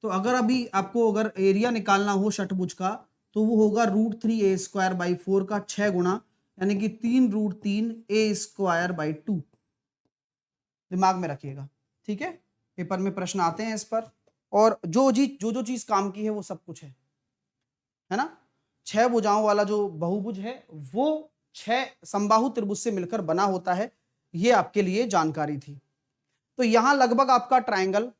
तो अगर अभी आपको अगर एरिया निकालना हो षटभुज का, तो वो होगा √3a² 4 का 6 गुणा, यानी कि 3√3a² 2। दिमाग में रखिएगा, ठीक है। पेपर में प्रश्न आते हैं इस पर, और जो चीज काम की है वो सब कुछ है ना। 6 भुजाओं वाला जो बहुभुज है वो 6 समबाहु त्रिभुज से मिलकर बना होता है। ये आपके लिए जानकारी थी। तो यहां लगभग आपका ट्रायंगल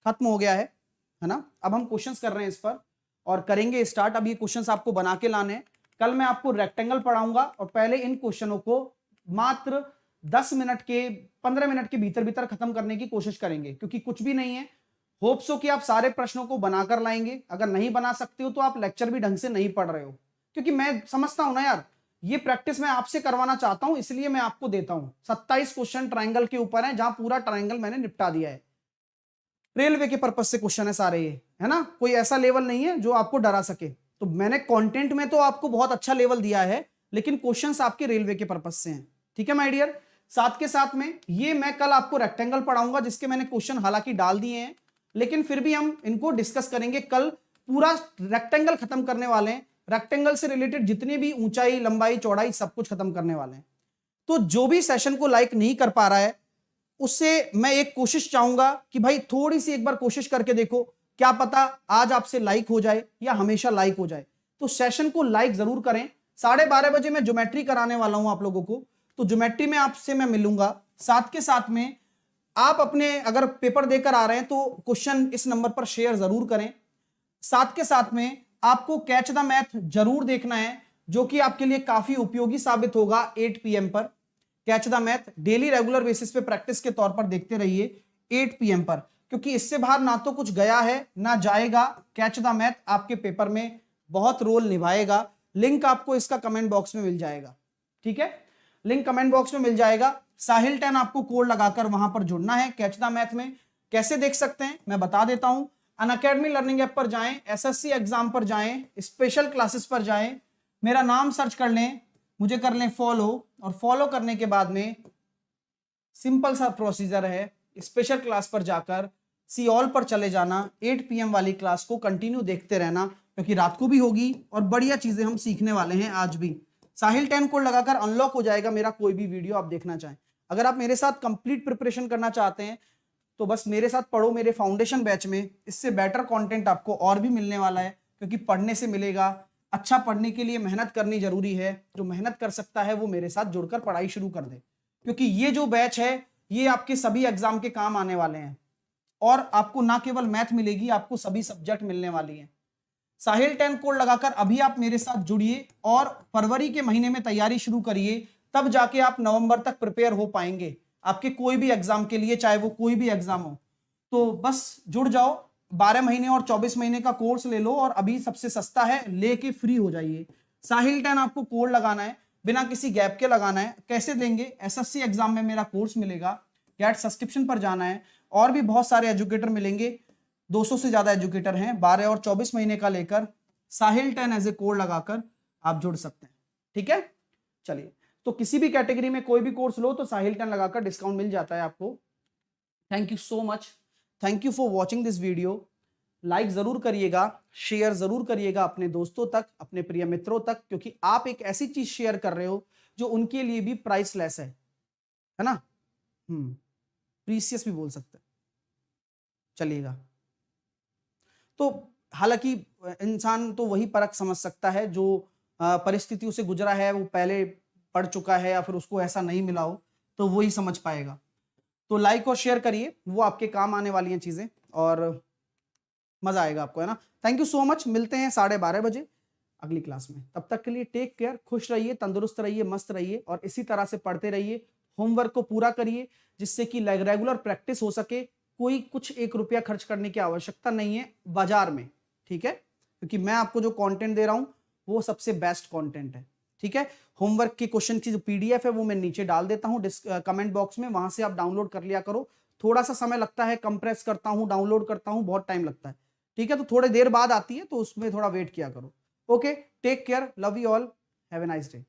खत्म हो गया है ना। अब हम क्वेश्चंस कर रहे हैं इस पर और करेंगे स्टार्ट। अब ये क्वेश्चंस आपको बना के लाने हैं। कल मैं आपको रेक्टेंगल पढ़ाऊंगा और पहले इन क्वेश्चनों को मात्र 10 मिनट के 15 मिनट के भीतर भीतर खत्म करने की कोशिश करेंगे, क्योंकि कुछ भी नहीं है। होप सो कि आप सारे प्रश्नों को बनाकर लाएंगे। अगर नहीं बना सकते हो तो आप लेक्चर भी ढंग से नहीं पढ़ रहे हो, क्योंकि मैं समझता हूं ना यार, ये प्रैक्टिस मैं आपसे करवाना चाहता हूं, इसलिए मैं आपको देता हूं। 27 क्वेश्चन ट्रायंगल के ऊपर है, जहां पूरा ट्रायंगल मैंने निपटा दिया है। रेलवे के पर्पज से क्वेश्चन है सारे ये, है ना। कोई ऐसा लेवल नहीं है जो आपको डरा सके। तो मैंने कंटेंट में तो आपको बहुत अच्छा लेवल दिया है, लेकिन क्वेश्चंस आपके रेलवे के पर्पज से हैं, ठीक है माय डियर। साथ के साथ में ये मैं कल आपको रेक्टेंगल पढ़ाऊंगा, जिसके मैंने क्वेश्चन हालांकि डाल दिए हैं, लेकिन फिर भी हम इनको डिस्कस करेंगे कल। पूरा रेक्टेंगल खत्म करने वाले हैं, रेक्टेंगल से रिलेटेड जितने भी ऊंचाई, लंबाई, चौड़ाई सब कुछ खत्म करने वाले हैं। तो जो भी सेशन को लाइक नहीं कर पा रहा है उससे मैं एक कोशिश चाहूंगा कि भाई थोड़ी सी एक बार कोशिश करके देखो, क्या पता आज आपसे लाइक हो जाए या हमेशा लाइक हो जाए। तो सेशन को लाइक जरूर करें। 12:30 बजे मैं ज्योमेट्री कराने वाला हूं आप लोगों को, तो ज्योमेट्री में आपसे मैं मिलूंगा। साथ के साथ में आप अपने अगर पेपर देकर आ रहे हैं तो क्वेश्चन इस नंबर पर शेयर जरूर करें। साथ के साथ में आपको कैच द मैथ जरूर देखना है, जो कि आपके लिए काफी उपयोगी साबित होगा 8 PM पर। Catch the math daily regular basis पे प्रैक्टिस के तौर पर देखते रहिए 8 PM पर, क्योंकि इससे बाहर ना तो कुछ गया है ना जाएगा। कैच द मैथ आपके पेपर में बहुत रोल निभाएगा। लिंक आपको इसका कमेंट बॉक्स में मिल जाएगा, ठीक है, लिंक कमेंट बॉक्स में मिल जाएगा। साहिल 10 आपको कोड लगाकर वहां पर जुड़ना है। कैच द मैथ में कैसे देख सकते हैं मैं बता देता हूं। अनअकैडमी लर्निंग ऐप पर जाएं, SSC एग्जाम पर जाएं, स्पेशल क्लासेस पर जाएं, मेरा नाम सर्च कर लें, मुझे कर लें फॉलो, और फॉलो करने के बाद में सिंपल सा प्रोसीजर है, स्पेशल क्लास पर जाकर सी ऑल पर चले जाना। 8 PM वाली क्लास को कंटिन्यू देखते रहना, क्योंकि रात को भी होगी और बढ़िया चीजें हम सीखने वाले हैं आज भी। साहिल 10 कोड लगाकर अनलॉक हो जाएगा मेरा कोई भी वीडियो आप देखना चाहें। अगर आप मेरे साथ कंप्लीट प्रिपरेशन करना चाहते हैं तो बस मेरे साथ पढ़ो मेरे फाउंडेशन बैच में। इससे बेटर कंटेंट आपको और भी मिलने वाला है, क्योंकि पढ़ने से मिलेगा। अच्छा पढ़ने के लिए मेहनत करनी जरूरी है। जो मेहनत कर सकता है वो मेरे साथ जुड़कर पढ़ाई शुरू कर दे, क्योंकि ये जो बैच है ये आपके सभी एग्जाम के काम आने वाले हैं। और आपको ना केवल मैथ मिलेगी, आपको सभी सब्जेक्ट मिलने वाली हैं। साहिल 10 कोड लगाकर अभी आप मेरे साथ जुड़िए और फरवरी के महीने में तैयारी शुरू करिए, तब जाके आप नवंबर तक प्रिपेयर हो पाएंगे आपके कोई भी एग्जाम के लिए, चाहे वो कोई भी एग्जाम हो। तो बस जुड़ जाओ, 12 महीने और 24 महीने का कोर्स ले लो, और अभी सबसे सस्ता है, लेके फ्री हो जाइए। साहिल 10 आपको कोड लगाना है, बिना किसी गैप के लगाना है। कैसे देंगे? SSC एग्जाम में मेरा कोर्स मिलेगा, गेट सब्सक्रिप्शन पर जाना है, और भी बहुत सारे एजुकेटर मिलेंगे, 200 से ज्यादा एजुकेटर हैं। 12 और 24 महीने का लेकर साहिल 10 एज ए कोड लगाकर आप जुड़ सकते हैं, ठीक है। चलिए, तो किसी भी कैटेगरी में कोई भी कोर्स लो तो साहिल 10 लगाकर डिस्काउंट मिल जाता है आपको। Thank you so much, thank you for watching this video. Like जरूर करिएगा, शेयर जरूर करिएगा अपने दोस्तों तक, अपने प्रिय मित्रों तक, क्योंकि आप एक ऐसी चीज शेयर कर रहे हो जो उनके लिए भी प्राइसलेस है ना, प्रीसियस भी बोल सकते हैं, चलिएगा। तो हालांकि इंसान तो वही परख समझ सकता है जो परिस्थितियों से गुजरा है, वो पहले पढ़ चुका है, या फिर उसको ऐसा नहीं मिला हो, तो वो ही समझ पाएगा। तो लाइक और शेयर करिए, वो आपके काम आने वाली हैं चीजें, और मजा आएगा आपको, है ना। थैंक यू सो मच, मिलते हैं 12:30 बजे अगली क्लास में। तब तक के लिए टेक केयर, खुश रहिए, तंदुरुस्त रहिए, मस्त रहिए, और इसी तरह से पढ़ते रहिए। होमवर्क को पूरा करिए, जिससे कि रेगुलर प्रैक्टिस हो सके। कोई कुछ 1 रुपया खर्च करने की आवश्यकता नहीं है बाजार में, ठीक है, क्योंकि मैं आपको जो कंटेंट दे रहा हूं वो सबसे बेस्ट कंटेंट है, ठीक है। होमवर्क के क्वेश्चन की जो PDF है वो मैं नीचे डाल देता हूं कमेंट बॉक्स में, वहां से आप डाउनलोड कर लिया करो। थोड़ा सा समय लगता है, कंप्रेस करता हूं, डाउनलोड करता हूं, बहुत टाइम लगता है, ठीक है। तो थोड़ी देर बाद आती है, तो उसमें थोड़ा वेट किया करो। Okay, take care, love you all, have a nice day.